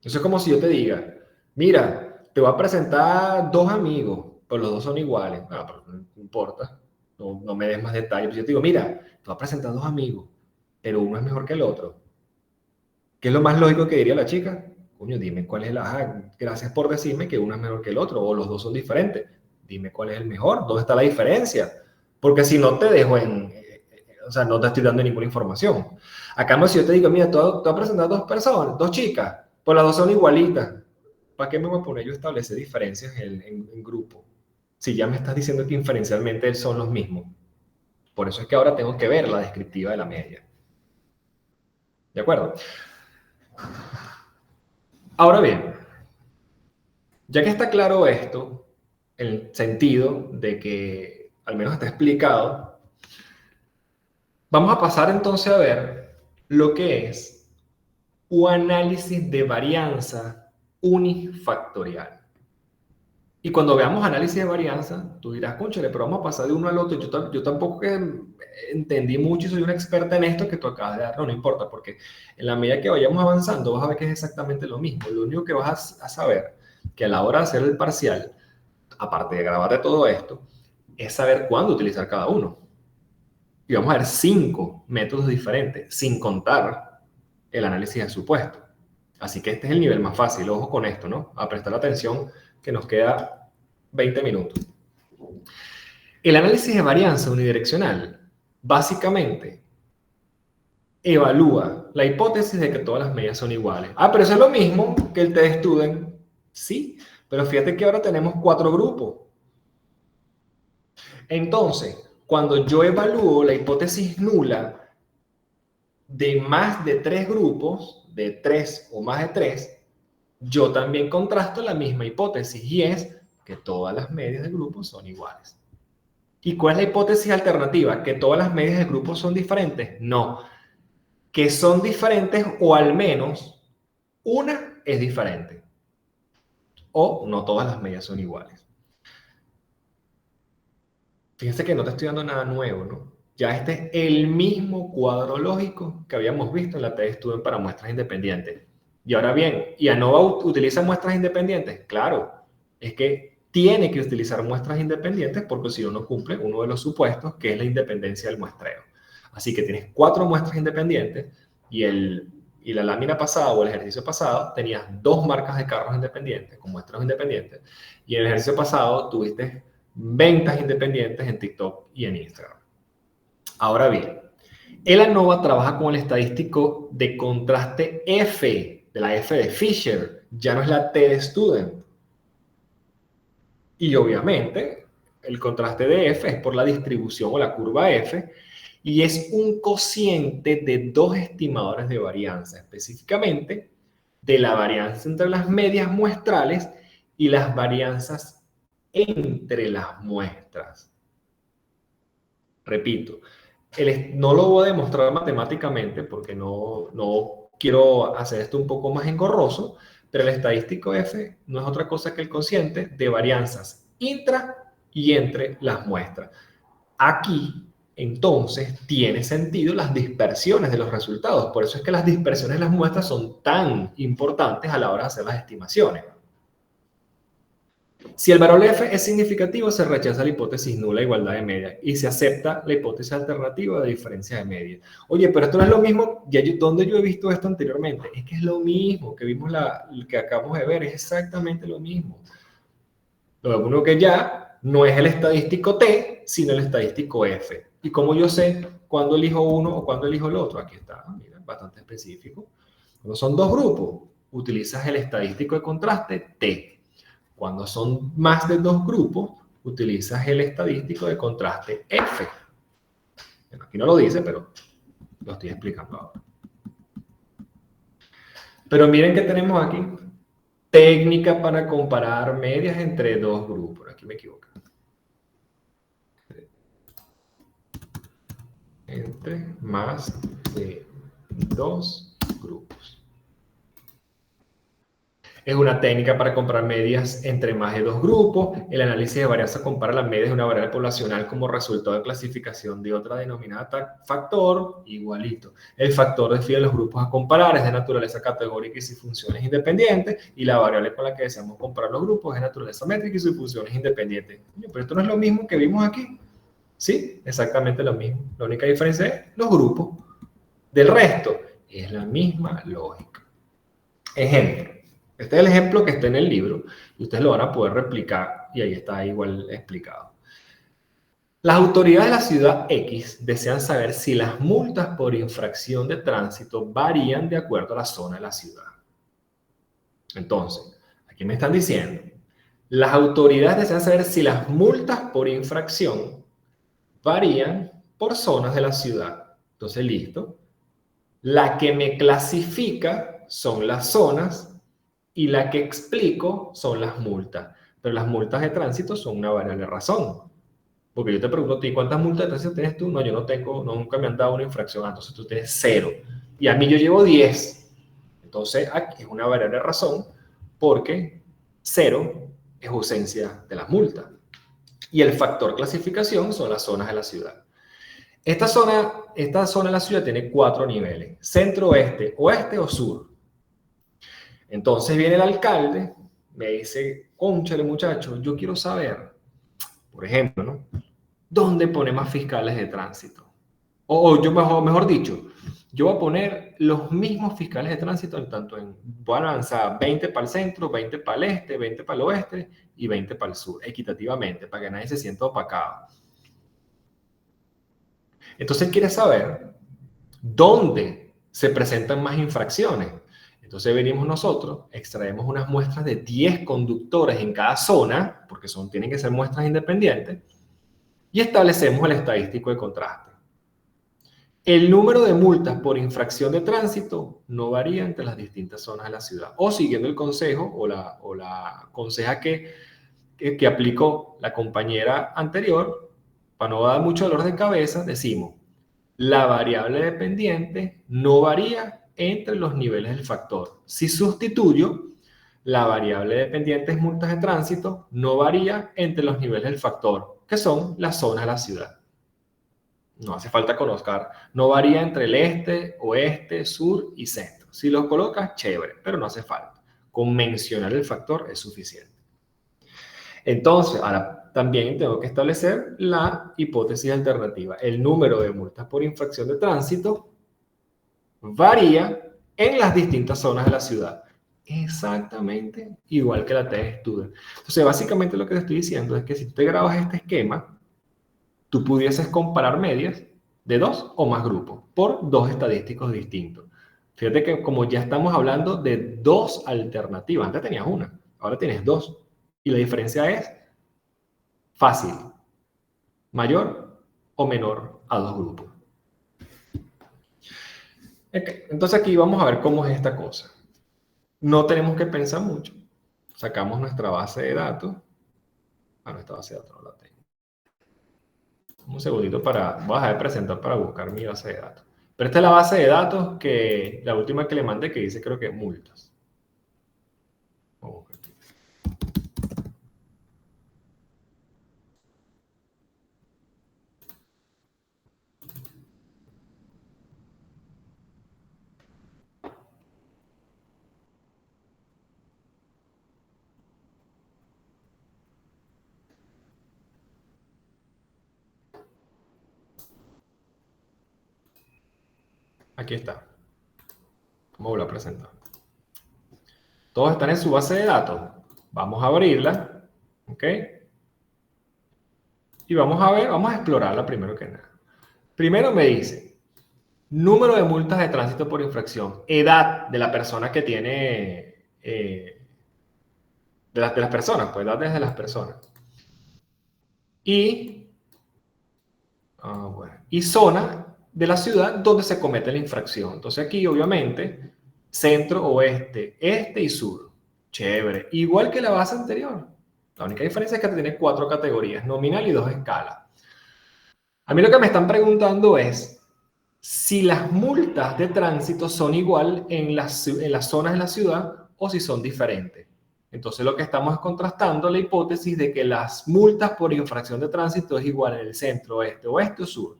Eso es como si yo te diga, mira, te voy a presentar dos amigos, pero los dos son iguales. Ah, pero no importa, no me des más detalles. Yo te digo, mira, te voy a presentar dos amigos, pero uno es mejor que el otro. ¿Qué es lo más lógico que diría la chica? Coño, dime cuál es gracias por decirme que uno es mejor que el otro, o los dos son diferentes. Dime cuál es el mejor, ¿dónde está la diferencia? Porque si no te dejo o sea, no te estoy dando ninguna información. A cambio, si yo te digo, mira, tú vas a presentar dos personas, dos chicas, pues las dos son igualitas. ¿Para qué me voy a poner yo a establecer diferencias en grupo? Si ya me estás diciendo que inferencialmente son los mismos. Por eso es que ahora tengo que ver la descriptiva de la media. ¿De acuerdo? Ahora bien, ya que está claro esto, el sentido de que al menos está explicado, vamos a pasar entonces a ver lo que es un análisis de varianza unifactorial. Y cuando veamos análisis de varianza, tú dirás, cónchale, pero vamos a pasar de uno al otro. Yo tampoco entendí mucho y soy una experta en esto que tú acabas de dar. No importa, porque en la medida que vayamos avanzando vas a ver que es exactamente lo mismo. Lo único que vas a saber que a la hora de hacer el parcial, aparte de grabarte todo esto, es saber cuándo utilizar cada uno. Y vamos a ver 5 métodos diferentes, sin contar el análisis de supuesto. Así que este es el nivel más fácil. Ojo con esto, ¿no? A prestar atención, que nos queda 20 minutos. El análisis de varianza unidireccional básicamente evalúa la hipótesis de que todas las medias son iguales. Ah, pero eso es lo mismo que el T-Student. Sí, pero fíjate que ahora tenemos 4 grupos. Entonces, cuando yo evalúo la hipótesis nula de más de 3 grupos, de 3 o más de 3, yo también contrasto la misma hipótesis y es que todas las medias del grupo son iguales. ¿Y cuál es la hipótesis alternativa? ¿Que todas las medias del grupo son diferentes? No. Que son diferentes o al menos una es diferente. O no todas las medias son iguales. Fíjense que no te estoy dando nada nuevo, ¿no? Ya este es el mismo cuadro lógico que habíamos visto en la T-Student para muestras independientes. Y ahora bien, ¿y ANOVA utiliza muestras independientes? Claro, es que tiene que utilizar muestras independientes porque si no cumple uno de los supuestos que es la independencia del muestreo. Así que tienes 4 muestras independientes y la lámina pasada o el ejercicio pasado tenías 2 marcas de carros independientes con muestras independientes y en el ejercicio pasado tuviste ventas independientes en TikTok y en Instagram. Ahora bien, el ANOVA trabaja con el estadístico de contraste F, de la F de Fisher, ya no es la T de Student. Y obviamente, el contraste de F es por la distribución o la curva F, y es un cociente de 2 estimadores de varianza, específicamente de la varianza entre las medias muestrales y las varianzas entre las muestras. Repito, no lo voy a demostrar matemáticamente porque no quiero hacer esto un poco más engorroso, pero el estadístico F no es otra cosa que el cociente de varianzas intra y entre las muestras. Aquí, entonces, tiene sentido las dispersiones de los resultados. Por eso es que las dispersiones de las muestras son tan importantes a la hora de hacer las estimaciones. Si el valor F es significativo, se rechaza la hipótesis nula de igualdad de medias y se acepta la hipótesis alternativa de diferencia de medias. Oye, pero esto no es lo mismo, ¿dónde yo he visto esto anteriormente? Es que es lo mismo que vimos, que acabamos de ver, es exactamente lo mismo. Lo único que ya no es el estadístico T, sino el estadístico F. ¿Y cómo yo sé cuándo elijo uno o cuándo elijo el otro? Aquí está, mira, bastante específico. Cuando son dos grupos, utilizas el estadístico de contraste T. Cuando son más de dos grupos, utilizas el estadístico de contraste F. Bueno, aquí no lo dice, pero lo estoy explicando ahora. Pero miren que tenemos aquí. Técnica para comparar medias entre dos grupos. Aquí me equivoco. Entre más de dos grupos. Es una técnica para comparar medias entre más de dos grupos. El análisis de varianza compara las medias de una variable poblacional como resultado de clasificación de otra denominada factor, igualito. El factor define los grupos a comparar, es de naturaleza categórica y sus funciones independientes, y la variable con la que deseamos comparar los grupos es de naturaleza métrica y sus funciones independientes. Pero esto no es lo mismo que vimos aquí. Sí, exactamente lo mismo. La única diferencia es los grupos. Del resto, es la misma lógica. Ejemplo. Este es el ejemplo que está en el libro y ustedes lo van a poder replicar y ahí está igual explicado. Las autoridades de la ciudad X desean saber si las multas por infracción de tránsito varían de acuerdo a la zona de la ciudad. Entonces, aquí me están diciendo, las autoridades desean saber si las multas por infracción varían por zonas de la ciudad. Entonces, listo. La que me clasifica son las zonas y la que explico son las multas. Pero las multas de tránsito son una variable razón. Porque yo te pregunto a ti, ¿cuántas multas de tránsito tienes tú? No, yo no tengo, nunca me han dado una infracción. Entonces tú tienes 0. Y a mí yo llevo 10. Entonces aquí es una variable razón porque 0 es ausencia de las multas. Y el factor clasificación son las zonas de la ciudad. Esta zona de la ciudad tiene 4 niveles. Centro, oeste, oeste o sur. Entonces viene el alcalde, me dice, cónchale muchacho, yo quiero saber, por ejemplo, ¿no? ¿Dónde pone más fiscales de tránsito? O yo mejor dicho, yo voy a poner los mismos fiscales de tránsito voy a lanzar 20 para el centro, 20 para el este, 20 para el oeste y 20 para el sur, equitativamente, para que nadie se sienta opacado. Entonces quiere saber dónde se presentan más infracciones. Entonces venimos nosotros, extraemos unas muestras de 10 conductores en cada zona, porque tienen que ser muestras independientes, y establecemos el estadístico de contraste. El número de multas por infracción de tránsito no varía entre las distintas zonas de la ciudad. O siguiendo el consejo o la conseja que aplicó la compañera anterior, para no dar mucho dolor de cabeza, decimos, la variable dependiente no varía entre los niveles del factor. Si sustituyo, la variable dependiente es multas de tránsito, no varía entre los niveles del factor, que son las zonas de la ciudad. No hace falta colocar, no varía entre el este, oeste, sur y centro. Si los colocas, chévere, pero no hace falta. Con mencionar el factor es suficiente. Entonces, ahora también tengo que establecer la hipótesis alternativa. El número de multas por infracción de tránsito varía en las distintas zonas de la ciudad. Exactamente igual que la test student. Entonces, básicamente lo que te estoy diciendo es que si te grabas este esquema, tú pudieses comparar medias de dos o más grupos por dos estadísticos distintos. Fíjate que como ya estamos hablando de dos alternativas, antes tenías una, ahora tienes dos. Y la diferencia es fácil, mayor o menor a dos grupos. Okay. Entonces aquí vamos a ver cómo es esta cosa. No tenemos que pensar mucho. Sacamos nuestra base de datos. Nuestra base de datos no la tengo. Un segundito voy a dejar de presentar para buscar mi base de datos. Pero esta es la base de datos que la última que le mandé que dice creo que multas. Vamos a ver. Aquí está. Vamos a volver a presentar. Todos están en su base de datos. Vamos a abrirla. ¿Ok? Y vamos a ver, vamos a explorarla primero que nada. Primero me dice, número de multas de tránsito por infracción, edad de la persona que tiene, de las personas, pues edad desde las personas. Y zona de la ciudad donde se comete la infracción. Entonces aquí, obviamente, centro, oeste, este y sur. Chévere. Igual que la base anterior. La única diferencia es que tiene 4 categorías, nominal y 2 escalas. A mí lo que me están preguntando es si las multas de tránsito son igual en las zonas de la ciudad o si son diferentes. Entonces lo que estamos es contrastando la hipótesis de que las multas por infracción de tránsito es igual en el centro, oeste o sur.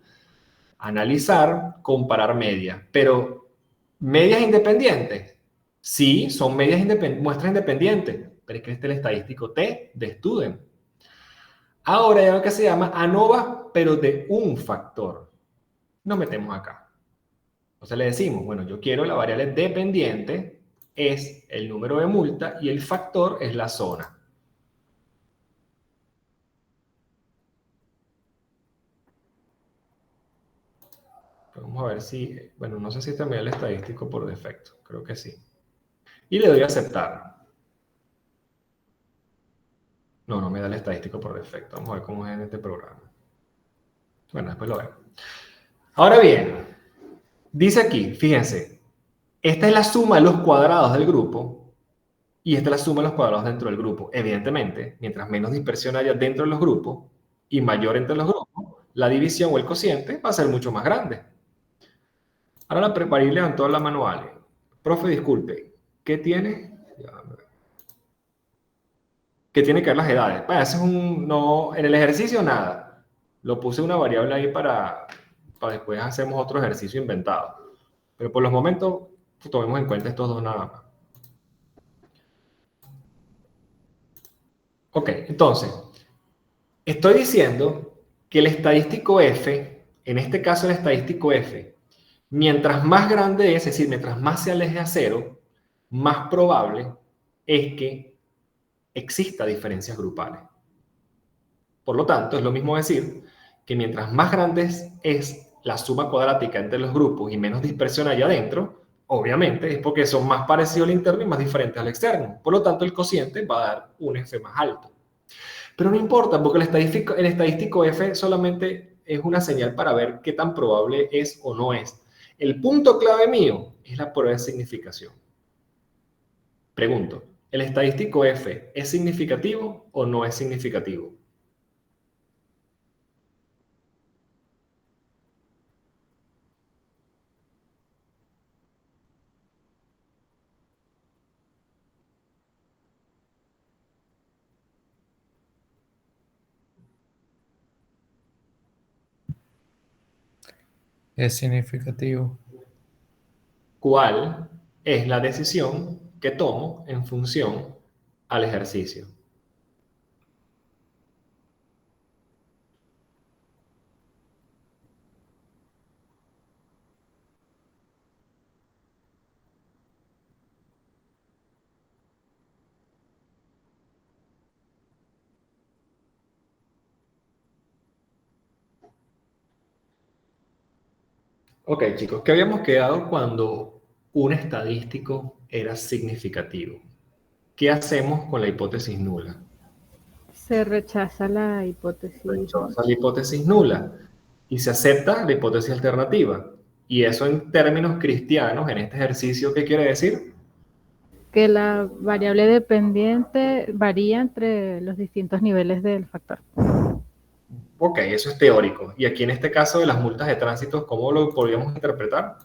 Analizar, comparar medias. Pero, ¿medias independientes? Sí, son muestras independientes, pero es que este es el estadístico T de Student. Ahora hay algo que se llama ANOVA, pero de un factor. Nos metemos acá. Entonces le decimos, bueno, yo quiero la variable dependiente, es el número de multa y el factor es la zona. Vamos a ver si, bueno, no sé si también el estadístico por defecto, creo que sí. Y le doy a aceptar. No, no me da el estadístico por defecto. Vamos a ver cómo es en este programa. Bueno, después lo vemos. Ahora bien, dice aquí, fíjense, esta es la suma de los cuadrados del grupo y esta es la suma de los cuadrados dentro del grupo. Evidentemente, mientras menos dispersión haya dentro de los grupos y mayor entre los grupos, la división o el cociente va a ser mucho más grande. Ahora la preparé y levantó la mano Ale. Profe, disculpe, ¿qué tiene? ¿Qué tiene que ver las edades? Bueno, eso es no, en el ejercicio nada. Lo puse una variable ahí para después hacemos otro ejercicio inventado. Pero por los momentos, tomemos en cuenta estos dos nada más. Ok, entonces, estoy diciendo que el estadístico F, en este caso el estadístico F, mientras más grande es decir, mientras más se aleje a cero, más probable es que exista diferencias grupales. Por lo tanto, es lo mismo decir que mientras más grande es la suma cuadrática entre los grupos y menos dispersión hay adentro, obviamente es porque son más parecidos al interno y más diferentes al externo. Por lo tanto, el cociente va a dar un F más alto. Pero no importa, porque el estadístico F solamente es una señal para ver qué tan probable es o no es. El punto clave mío es la prueba de significación. Pregunto, ¿el estadístico F es significativo o no es significativo? Es significativo. ¿Cuál es la decisión que tomo en función al ejercicio? Ok, chicos, ¿qué habíamos quedado cuando un estadístico era significativo? ¿Qué hacemos con la hipótesis nula? Se rechaza la hipótesis. Rechaza la hipótesis nula y se acepta la hipótesis alternativa. Y eso en términos cristianos, en este ejercicio, ¿qué quiere decir? Que la variable dependiente varía entre los distintos niveles del factor. Ok, eso es teórico. Y aquí en este caso de las multas de tránsito, ¿cómo lo podríamos interpretar?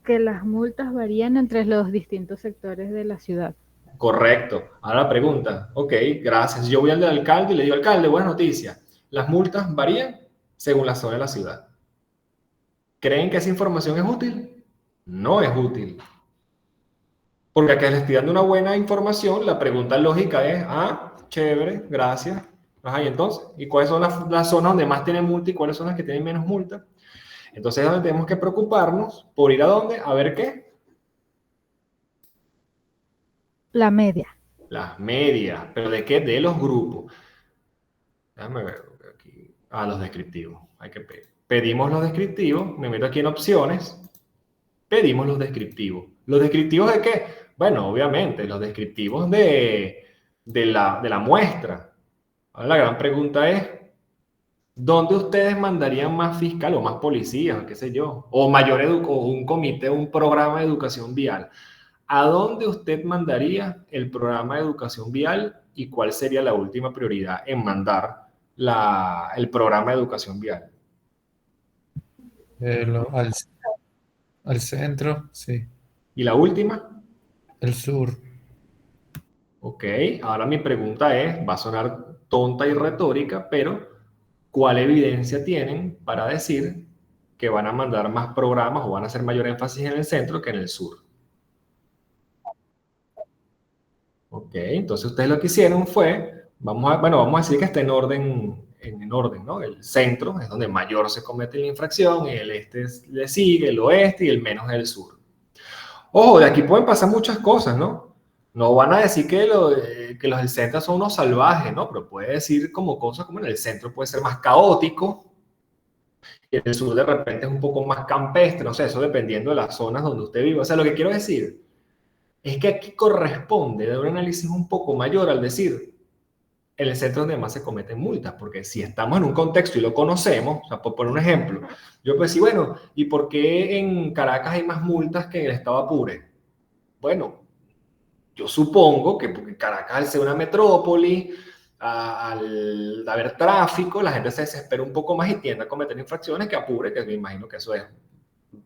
Que las multas varían entre los distintos sectores de la ciudad. Correcto. Ahora la pregunta. Ok, gracias. Yo voy al del alcalde y le digo, alcalde, buenas noticias. Las multas varían según la zona de la ciudad. ¿Creen que esa información es útil? No es útil. Porque acá les estoy dando una buena información, la pregunta lógica es, chévere, gracias. Ajá, y entonces, ¿y cuáles son las zonas donde más tienen multa y cuáles son las que tienen menos multa? Entonces es donde tenemos que preocuparnos por ir a dónde, a ver qué. La media. Las medias. ¿Pero de qué? De los grupos. Déjame ver aquí. Ah, los descriptivos. Hay que pedimos los descriptivos. Me meto aquí en opciones. Pedimos los descriptivos. ¿Los descriptivos de qué? Bueno, obviamente, los descriptivos de la muestra. Ahora la gran pregunta es, ¿dónde ustedes mandarían más fiscal o más policías, o qué sé yo? O o un comité, un programa de educación vial. ¿A dónde usted mandaría el programa de educación vial y cuál sería la última prioridad en mandar el programa de educación vial? Al, al centro, sí. ¿Y la última? El sur. Ok, ahora mi pregunta es, va a sonar tonta y retórica, pero ¿cuál evidencia tienen para decir que van a mandar más programas o van a hacer mayor énfasis en el centro que en el sur? Ok, entonces ustedes lo que hicieron fue, vamos a decir que está en orden, ¿no? El centro es donde mayor se comete la infracción, el este le sigue, el oeste y el menos es el sur. Ojo, de aquí pueden pasar muchas cosas, ¿no? No van a decir que los del centro son unos salvajes, ¿no? Pero puede decir como cosas como en el centro puede ser más caótico y en el sur de repente es un poco más campestre, no sé, eso dependiendo de las zonas donde usted vive. O sea, lo que quiero decir es que aquí corresponde dar un análisis un poco mayor al decir, en el centro donde más se cometen multas, porque si estamos en un contexto y lo conocemos, o sea, por poner un ejemplo, yo puedo decir, bueno, ¿y por qué en Caracas hay más multas que en el estado Apure? Bueno, yo supongo que porque Caracas, al ser una metrópoli, al haber tráfico, la gente se desespera un poco más y tiende a cometer infracciones que Apure, que me imagino que eso es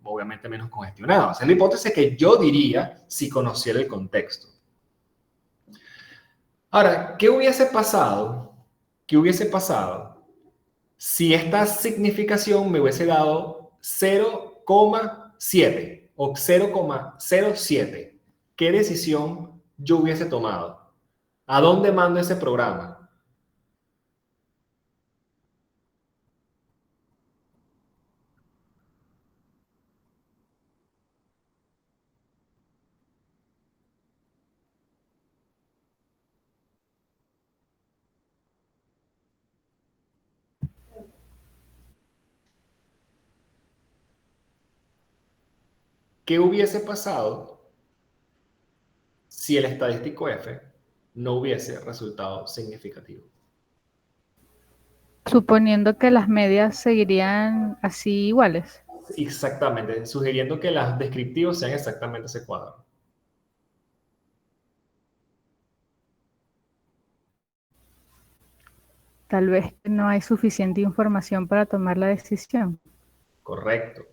obviamente menos congestionado. Esa es la hipótesis que yo diría si conociera el contexto. Ahora, ¿qué hubiese pasado? ¿Qué hubiese pasado si esta significación me hubiese dado 0,7 o 0,07? ¿Qué decisión yo hubiese tomado? ¿A dónde mando ese programa? ¿Qué hubiese pasado si el estadístico F no hubiese resultado significativo? Suponiendo que las medias seguirían así iguales. Exactamente, sugiriendo que los descriptivos sean exactamente ese cuadro. Tal vez no hay suficiente información para tomar la decisión. Correcto.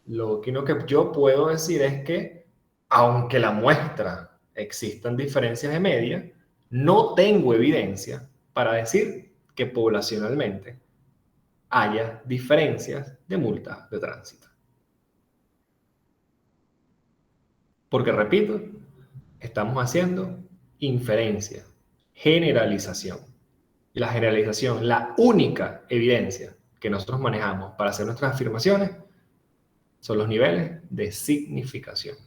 Lo que yo puedo decir es que, aunque la muestra existan diferencias de media, no tengo evidencia para decir que poblacionalmente haya diferencias de multas de tránsito. Porque, repito, estamos haciendo inferencia, generalización. Y la generalización, la única evidencia que nosotros manejamos para hacer nuestras afirmaciones son los niveles de significación.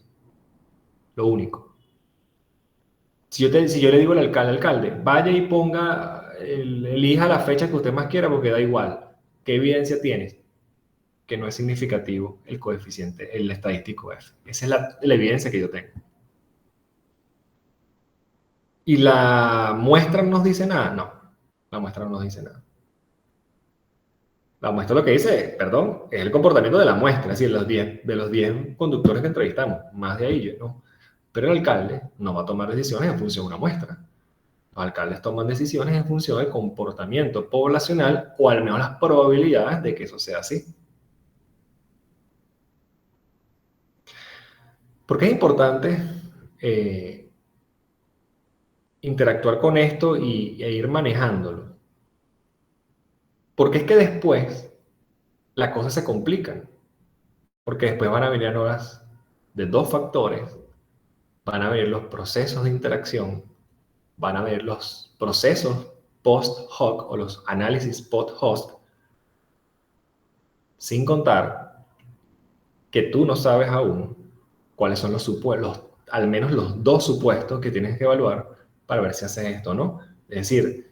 Lo único. Si yo le digo al alcalde, vaya y ponga, elija la fecha que usted más quiera porque da igual. ¿Qué evidencia tienes? Que no es significativo el coeficiente, el estadístico F. Esa es la evidencia que yo tengo. ¿Y la muestra no nos dice nada? No, la muestra no nos dice nada. La muestra lo que dice, perdón, es el comportamiento de la muestra, es decir, de los 10 conductores que entrevistamos, más de ahí yo, ¿no? Pero el alcalde no va a tomar decisiones en función de una muestra. Los alcaldes toman decisiones en función del comportamiento poblacional o al menos las probabilidades de que eso sea así. ¿Por qué es importante interactuar con esto e ir manejándolo? Porque es que después las cosas se complican. Porque después van a venir horas de dos factores, van a venir los procesos de interacción, van a ver los procesos post-hoc o los análisis post-hoc, sin contar que tú no sabes aún cuáles son los supuestos, al menos los dos supuestos que tienes que evaluar para ver si haces esto o no. Es decir,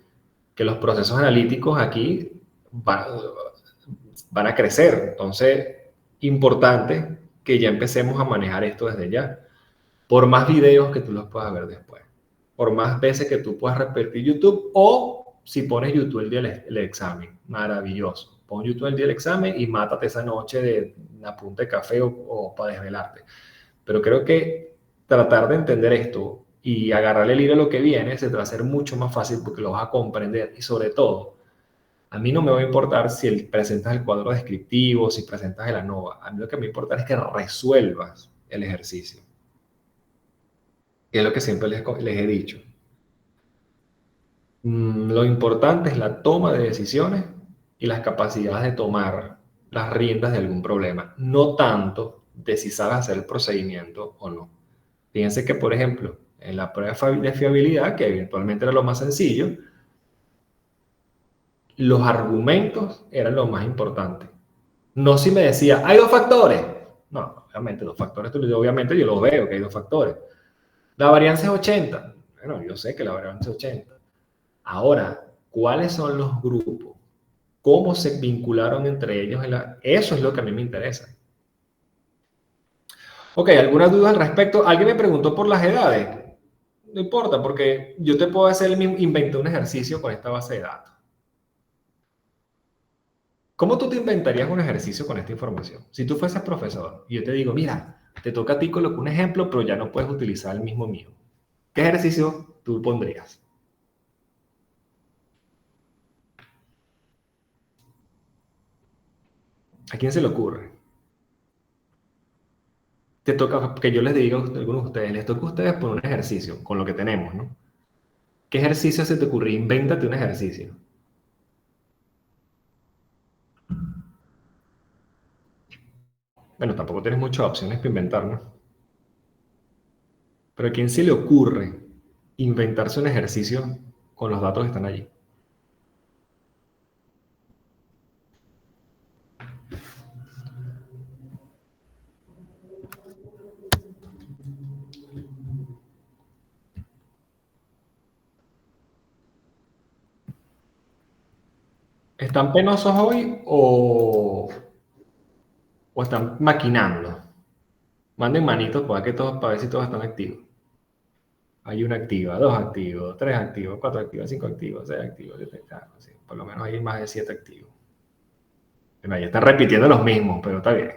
que los procesos analíticos aquí van a crecer. Entonces, importante que ya empecemos a manejar esto desde ya. Por más videos que tú los puedas ver después. Por más veces que tú puedas repetir YouTube, o si pones YouTube el día del examen. Maravilloso. Pon YouTube el día del examen y mátate esa noche de una punta de café o para desvelarte. Pero creo que tratar de entender esto y agarrarle el hilo a lo que viene se te va a hacer mucho más fácil porque lo vas a comprender. Y sobre todo, a mí no me va a importar si presentas el cuadro descriptivo, si presentas el ANOVA. A mí lo que me importa es que resuelvas el ejercicio. Que es lo que siempre les he dicho. Lo importante es la toma de decisiones y las capacidades de tomar las riendas de algún problema, no tanto de si sabes hacer el procedimiento o no. Fíjense que, por ejemplo, en la prueba de fiabilidad, que eventualmente era lo más sencillo, los argumentos eran lo más importante. No si me decía, hay dos factores. No, obviamente, dos factores, obviamente yo lo veo que hay dos factores. La varianza es 80. Bueno, yo sé que la varianza es 80. Ahora, ¿cuáles son los grupos? ¿Cómo se vincularon entre ellos? Eso es lo que a mí me interesa. Ok, ¿alguna duda al respecto? Alguien me preguntó por las edades. No importa, porque yo te puedo hacer inventar un ejercicio con esta base de datos. ¿Cómo tú te inventarías un ejercicio con esta información? Si tú fueses profesor y yo te digo, mira, te toca a ti colocar un ejemplo, pero ya no puedes utilizar el mismo mío. ¿Qué ejercicio tú pondrías? ¿A quién se le ocurre? Te toca, que yo les diga a algunos de ustedes, les toca a ustedes poner un ejercicio con lo que tenemos, ¿no? ¿Qué ejercicio se te ocurrió? Invéntate un ejercicio. Bueno, tampoco tienes muchas opciones para inventar, ¿no? Pero ¿a quién se le ocurre inventarse un ejercicio con los datos que están allí? ¿Están penosos hoy o están maquinando? Manden manitos para ver si todos están activos. Hay una activa, dos activos, tres activos, cuatro activos, cinco activos, seis activos, siete activos. Sí, por lo menos hay más de 7 activos. Bueno, ahí están repitiendo los mismos, pero está bien.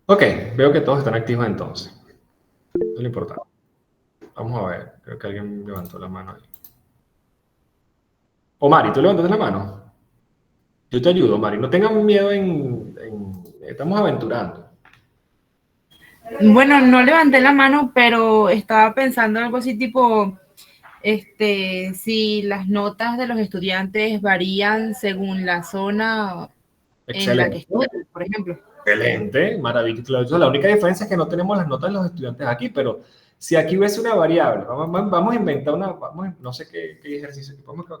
Ok, veo que todos están activos entonces. Eso es lo importante. Vamos a ver, creo que alguien levantó la mano ahí. O Mari, ¿tú levantaste la mano? Yo te ayudo, Mari. No tengan miedo estamos aventurando. Bueno, no levanté la mano, pero estaba pensando algo así tipo, si las notas de los estudiantes varían según la zona en la que Excelente. estudian, por ejemplo. Excelente, maravilloso. La única diferencia es que no tenemos las notas de los estudiantes aquí, pero si aquí hubiese una variable, vamos a inventar no sé qué ejercicio, vamos a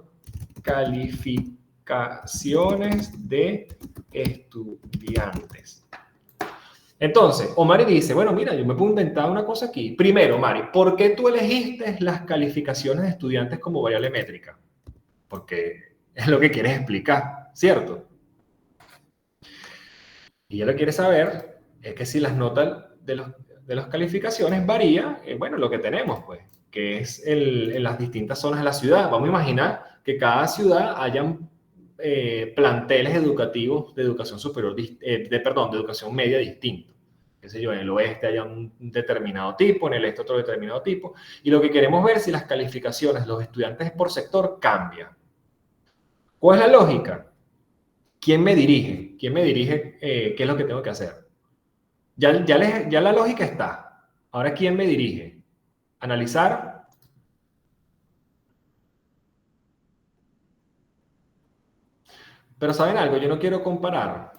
calificaciones de estudiantes. Entonces, Omari dice, bueno, mira, yo me puedo inventar una cosa aquí. Primero, Mari, ¿por qué tú elegiste las calificaciones de estudiantes como variable métrica? Porque es lo que quieres explicar, ¿cierto? Y ella lo que quiere saber es que si las notas de las calificaciones varía, bueno, lo que tenemos, pues, que es en las distintas zonas de la ciudad. Vamos a imaginar que cada ciudad hayan planteles educativos de educación superior, de educación media distintos. Qué sé yo, en el oeste haya un determinado tipo, en el este otro determinado tipo. Y lo que queremos ver es si las calificaciones de los estudiantes por sector cambian. ¿Cuál es la lógica? ¿Quién me dirige? ¿Quién me dirige qué es lo que tengo que hacer? Ya la lógica está. Ahora, ¿quién me dirige? Analizar. Pero ¿saben algo? Yo no quiero comparar,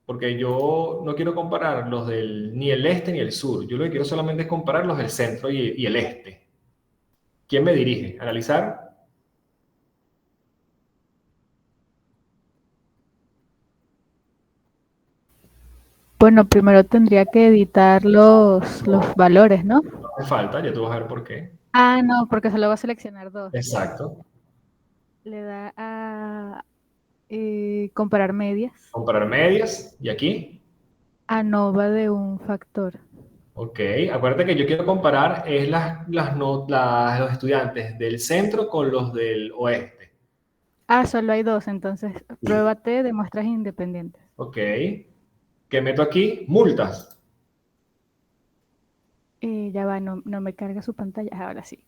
porque yo no quiero comparar ni el este ni el sur. Yo lo que quiero solamente es comparar los del centro y el este. ¿Quién me dirige? Analizar. Bueno, primero tendría que editar los valores, ¿no? No hace falta, ya tú vas a ver por qué. Ah, no, porque solo va a seleccionar dos. Exacto. Le da a comparar medias. Comparar medias. ¿Y aquí? ANOVA de un factor. Ok. Acuérdate que yo quiero comparar es los estudiantes del centro con los del oeste. Ah, solo hay dos, entonces pruébate de muestras independientes. Ok. ¿Qué meto aquí? Multas. Ya va, no me carga su pantalla. Ah, ahora sí.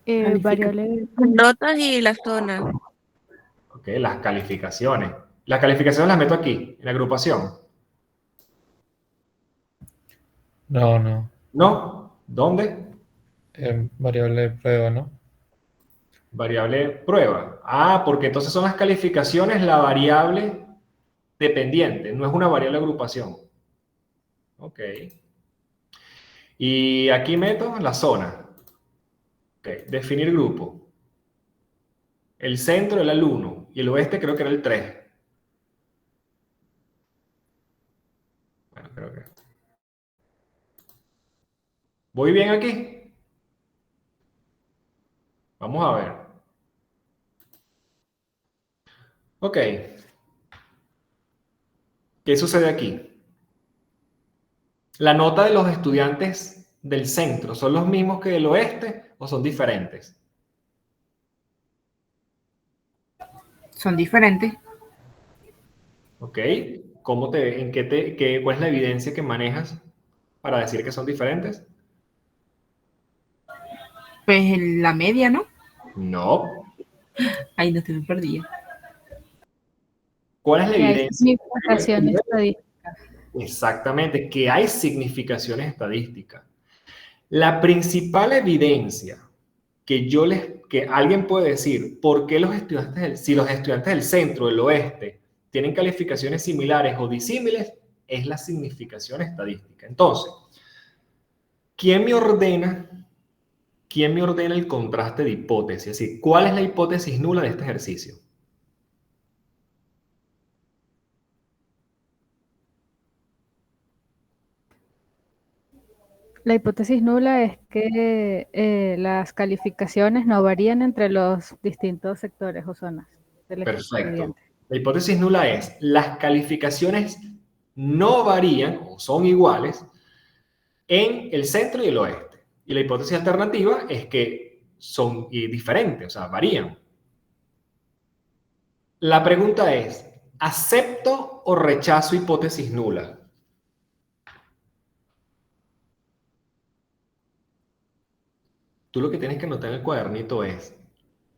Califica. Variable. Notas y la zona. Ok. Las calificaciones. Las calificaciones las meto aquí, en la agrupación. No. ¿No? ¿Dónde? Variable de prueba, ¿no? Variable prueba. Ah, porque entonces son las calificaciones la variable dependiente, no es una variable agrupación. Ok. Y aquí meto la zona. Ok. Definir grupo. El centro era el 1 y el oeste creo que era el 3. Bueno, creo que. ¿Voy bien aquí? Vamos a ver. Ok. ¿Qué sucede aquí? ¿La nota de los estudiantes del centro son los mismos que del oeste o son diferentes? Son diferentes. ¿Ok? ¿Cuál es la evidencia que manejas para decir que son diferentes? Pues en la media, ¿no? No. Ahí no estoy perdida. ¿Cuál es la Que hay evidencia? significación estadística. Exactamente, que hay significaciones estadísticas. La principal evidencia que alguien puede decir por qué si los estudiantes del centro, del oeste, tienen calificaciones similares o disímiles, es la significación estadística. Entonces, ¿quién me ordena el contraste de hipótesis? Es decir, ¿cuál es la hipótesis nula de este ejercicio? La hipótesis nula es que las calificaciones no varían entre los distintos sectores o zonas del Perfecto. estudiante. La hipótesis nula es, las calificaciones no varían o son iguales en el centro y el oeste. Y la hipótesis alternativa es que son diferentes, o sea, varían. La pregunta es, ¿acepto o rechazo hipótesis nula? Tú lo que tienes que anotar en el cuadernito es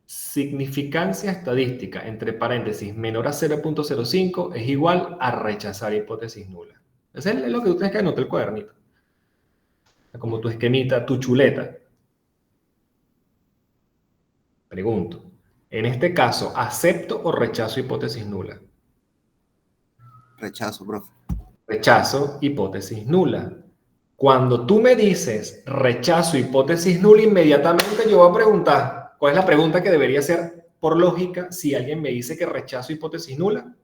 significancia estadística, entre paréntesis, menor a 0.05 es igual a rechazar hipótesis nula. Eso es lo que tú tienes que anotar en el cuadernito. Como tu esquemita, tu chuleta. Pregunto, en este caso, ¿acepto o rechazo hipótesis nula? Rechazo, profe. Rechazo hipótesis nula. Cuando tú me dices rechazo hipótesis nula, inmediatamente yo voy a preguntar, ¿cuál es la pregunta que debería hacer por lógica si alguien me dice que rechazo hipótesis nula?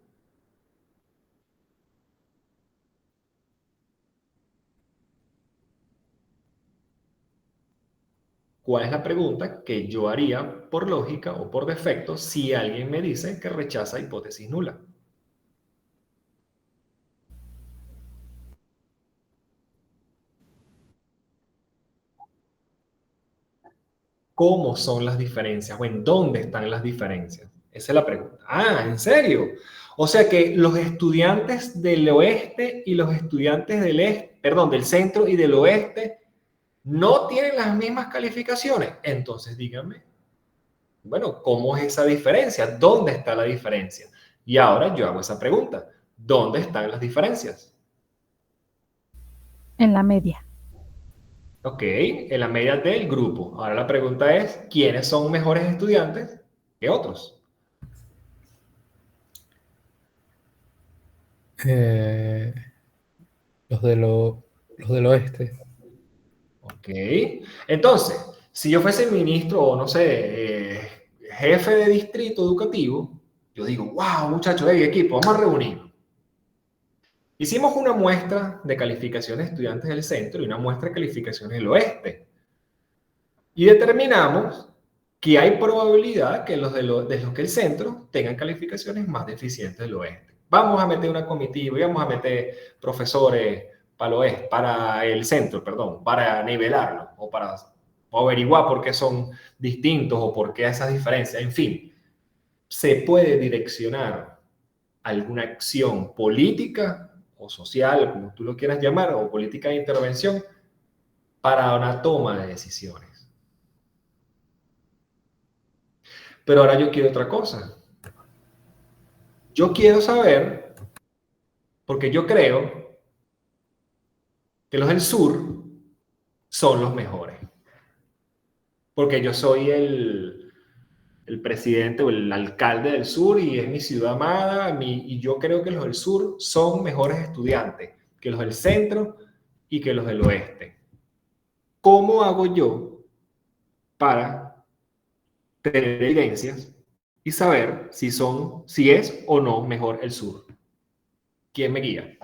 ¿Cuál es la pregunta que yo haría por lógica o por defecto si alguien me dice que rechaza hipótesis nula? ¿Cómo son las diferencias? O ¿en dónde están las diferencias? Esa es la pregunta. Ah, ¿en serio? O sea que los estudiantes del oeste y los estudiantes del centro y del oeste no tienen las mismas calificaciones. Entonces díganme, bueno, ¿cómo es esa diferencia? ¿Dónde está la diferencia? Y ahora yo hago esa pregunta. ¿Dónde están las diferencias? En la media. Ok, en la media del grupo. Ahora la pregunta es, ¿quiénes son mejores estudiantes que otros? Los del oeste. Ok, entonces, si yo fuese ministro o no sé, jefe de distrito educativo, yo digo, wow, muchachos, hey, equipo, vamos a reunir. Hicimos una muestra de calificaciones de estudiantes del centro y una muestra de calificaciones del oeste. Y determinamos que hay probabilidad que los de los que el centro tengan calificaciones más deficientes del oeste. Vamos a meter una comitiva y vamos a meter profesores para el centro, perdón, para nivelarlo o para averiguar por qué son distintos o por qué esas diferencias. En fin, se puede direccionar alguna acción política o social, como tú lo quieras llamar, o política de intervención para una toma de decisiones. Pero ahora yo quiero otra cosa. Yo quiero saber, porque yo creo que los del sur son los mejores. Porque yo soy el presidente o el alcalde del sur y es mi ciudad amada, y yo creo que los del sur son mejores estudiantes que los del centro y que los del oeste. ¿Cómo hago yo para tener evidencias y saber si es o no mejor el sur? ¿Quién me guía?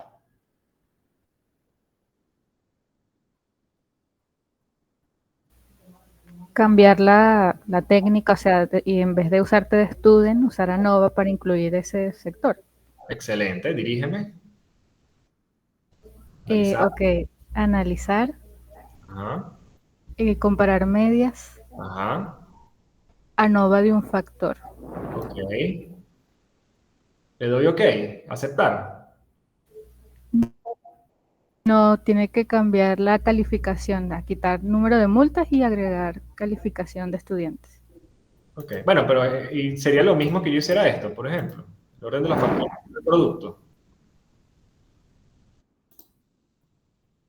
Cambiar la técnica, o sea, y en vez de usar TestStudent, usar ANOVA para incluir ese sector. Excelente, dirígeme. Analizar. Ok, analizar, Ajá. Comparar medias, Ajá. ANOVA de un factor. Ok. Le doy OK, aceptar. No, tiene que cambiar la calificación, a quitar número de multas y agregar calificación de estudiantes. Ok, bueno, pero y sería lo mismo que yo hiciera esto, por ejemplo. El orden de los factores del producto.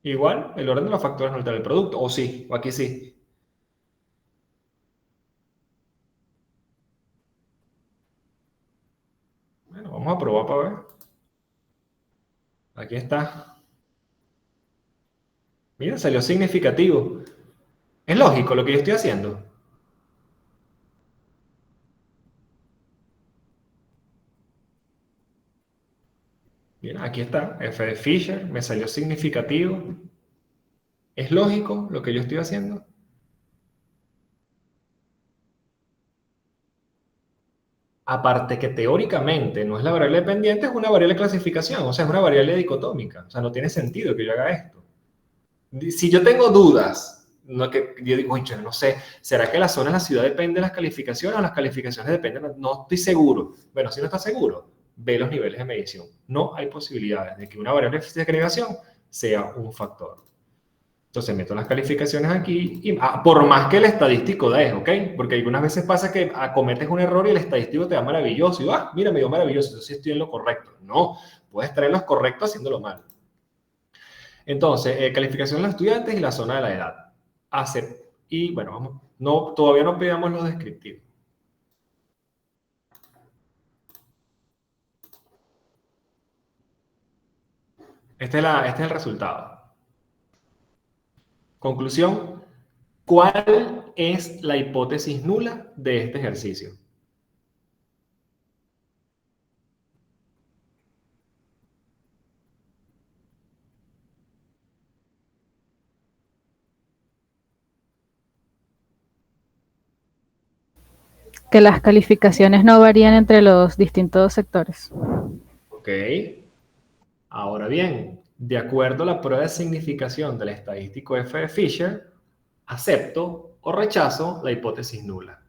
Igual, el orden de los factores no altera el producto, o sí, o aquí sí. Bueno, vamos a probar para ver. Aquí está. Mira, salió significativo. Es lógico lo que yo estoy haciendo. Mira, aquí está. F de Fisher, me salió significativo. ¿Es lógico lo que yo estoy haciendo? Aparte que teóricamente no es la variable dependiente, es una variable de clasificación, o sea, es una variable dicotómica. O sea, no tiene sentido que yo haga esto. Si yo tengo dudas, yo digo, oye, no sé, ¿será que la zona de la ciudad depende de las calificaciones o las calificaciones dependen? No estoy seguro. Bueno, si no estás seguro, ve los niveles de medición. No hay posibilidades de que una variable de segregación sea un factor. Entonces meto las calificaciones aquí y por más que el estadístico dé, ¿ok? Porque algunas veces pasa que cometes un error y el estadístico te da maravilloso y mira, me dio maravilloso, entonces estoy en lo correcto. No, puedes estar en lo correcto haciéndolo mal. Entonces, calificación de los estudiantes y la zona de la edad. Y bueno, vamos, todavía no pidamos los descriptivos. Este es el resultado. Conclusión, ¿cuál es la hipótesis nula de este ejercicio? Que las calificaciones no varían entre los distintos sectores. Ok. Ahora bien, de acuerdo a la prueba de significación del estadístico F de Fisher, acepto o rechazo la hipótesis nula.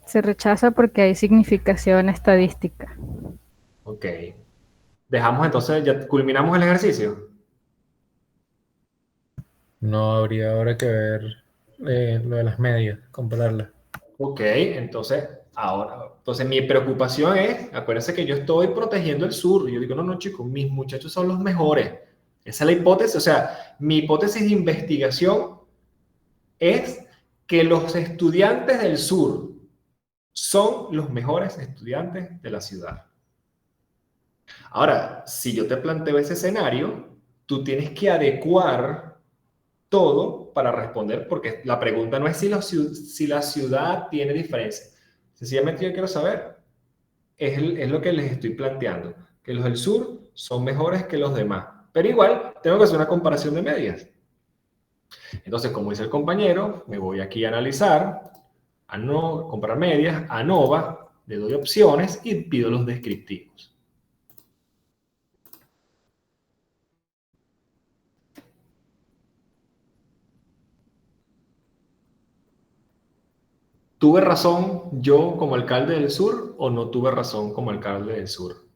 Se rechaza porque hay significación estadística. Ok. Dejamos entonces, ya culminamos el ejercicio. No habría ahora que ver lo de las medias, compararlas. Ok, entonces mi preocupación es, acuérdense que yo estoy protegiendo el sur. Yo digo, no, chicos, mis muchachos son los mejores. Esa es la hipótesis, o sea, mi hipótesis de investigación es que los estudiantes del sur son los mejores estudiantes de la ciudad. Ahora, si yo te planteo ese escenario, tú tienes que adecuar todo para responder, porque la pregunta no es si la ciudad tiene diferencia. Sencillamente yo quiero saber es lo que les estoy planteando, que los del sur son mejores que los demás. Pero igual, tengo que hacer una comparación de medias. Entonces, como dice el compañero, me voy aquí a analizar, comparar medias, a ANOVA, le doy opciones y pido los descriptivos. ¿Tuve razón yo como alcalde del sur o no tuve razón como alcalde del sur?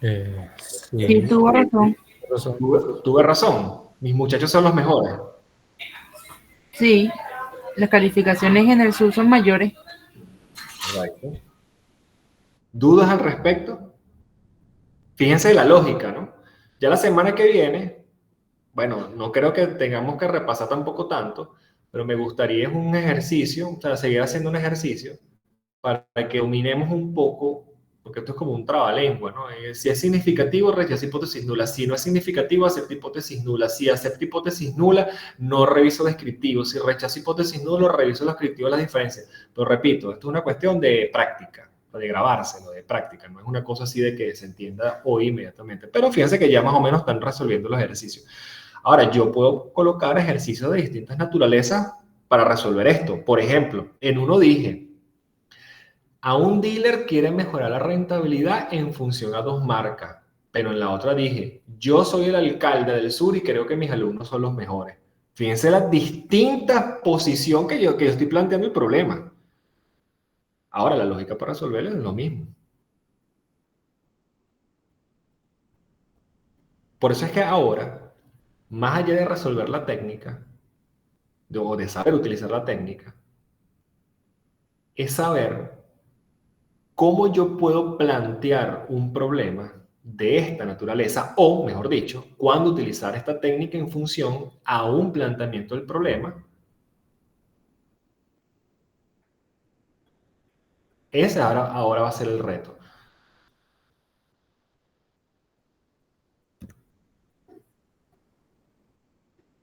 Sí, tuvo razón. Tuve razón. Mis muchachos son los mejores. Sí, las calificaciones en el sur son mayores. Correcto. ¿Dudas al respecto? Fíjense la lógica, ¿no? Ya la semana que viene, bueno, no creo que tengamos que repasar tampoco tanto, pero me gustaría es un ejercicio, o sea, seguir haciendo un ejercicio para que dominemos un poco, porque esto es como un trabalengua, ¿no? Si es significativo, rechazo hipótesis nula. Si no es significativo, acepto hipótesis nula. Si acepto hipótesis nula, no reviso descriptivo. Si rechazo hipótesis nula, reviso descriptivo de las diferencias. Pero repito, esto es una cuestión de práctica, de grabárselo, de práctica. No es una cosa así de que se entienda hoy inmediatamente. Pero fíjense que ya más o menos están resolviendo los ejercicios. Ahora, yo puedo colocar ejercicios de distintas naturalezas para resolver esto. Por ejemplo, en uno dije, a un dealer quiere mejorar la rentabilidad en función a 2 marcas, pero en la otra dije, yo soy el alcalde del sur y creo que mis alumnos son los mejores. Fíjense la distinta posición que yo estoy planteando el problema. Ahora, la lógica para resolverlo es lo mismo. Por eso es que ahora, más allá de resolver la técnica, o de saber utilizar la técnica, es saber cómo yo puedo plantear un problema de esta naturaleza, o mejor dicho, cuándo utilizar esta técnica en función a un planteamiento del problema. Ese ahora va a ser el reto.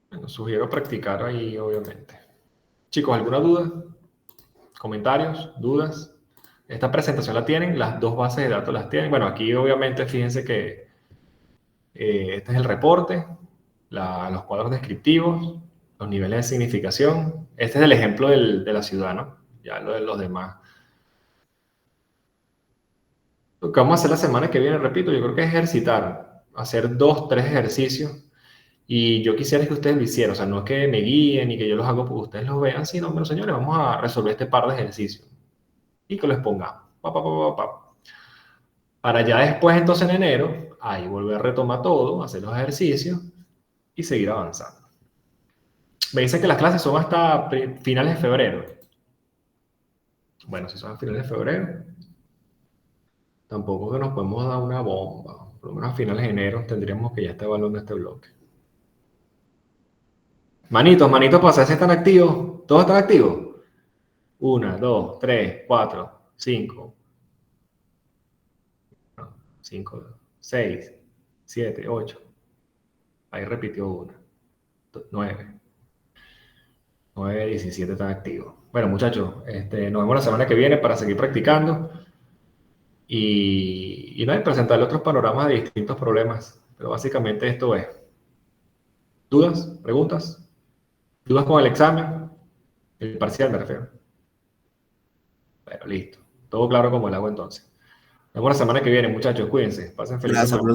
Bueno, sugiero practicar ahí, obviamente. Chicos, ¿alguna duda? ¿Comentarios? ¿Dudas? Esta presentación la tienen, las 2 bases de datos las tienen. Bueno, aquí obviamente fíjense que este es el reporte, los cuadros descriptivos, los niveles de significación. Este es el ejemplo de la ciudad, ¿no? Ya lo de los demás. Lo que vamos a hacer la semana que viene, repito, yo creo que es ejercitar, hacer 2, 3 ejercicios. Y yo quisiera que ustedes lo hicieran, o sea, no es que me guíen y que yo los hago porque ustedes los vean, sino, bueno, señores, vamos a resolver este par de ejercicios y que los pongamos. Para ya después, entonces en enero, ahí volver a retomar todo, hacer los ejercicios y seguir avanzando. Me dicen que las clases son hasta finales de febrero. Bueno, si son a finales de febrero, tampoco que nos podemos dar una bomba. Por lo menos a finales de enero tendríamos que ya estar evaluando este bloque. Manitos, para saber si están activos. ¿Todos están activos? 1, 2, 3, 4, 5. 5, 6, 7, 8. Ahí repitió 1. 9. 9, 17 están activos. Bueno, muchachos, nos vemos la semana que viene para seguir practicando y no, presentarle otros panoramas de distintos problemas. Pero básicamente esto es. ¿Dudas? ¿Preguntas? ¿Dudas con el examen? El parcial me refiero. Bueno, listo. Todo claro como el agua entonces. Nos vemos la semana que viene, muchachos. Cuídense. Pasen feliz semana.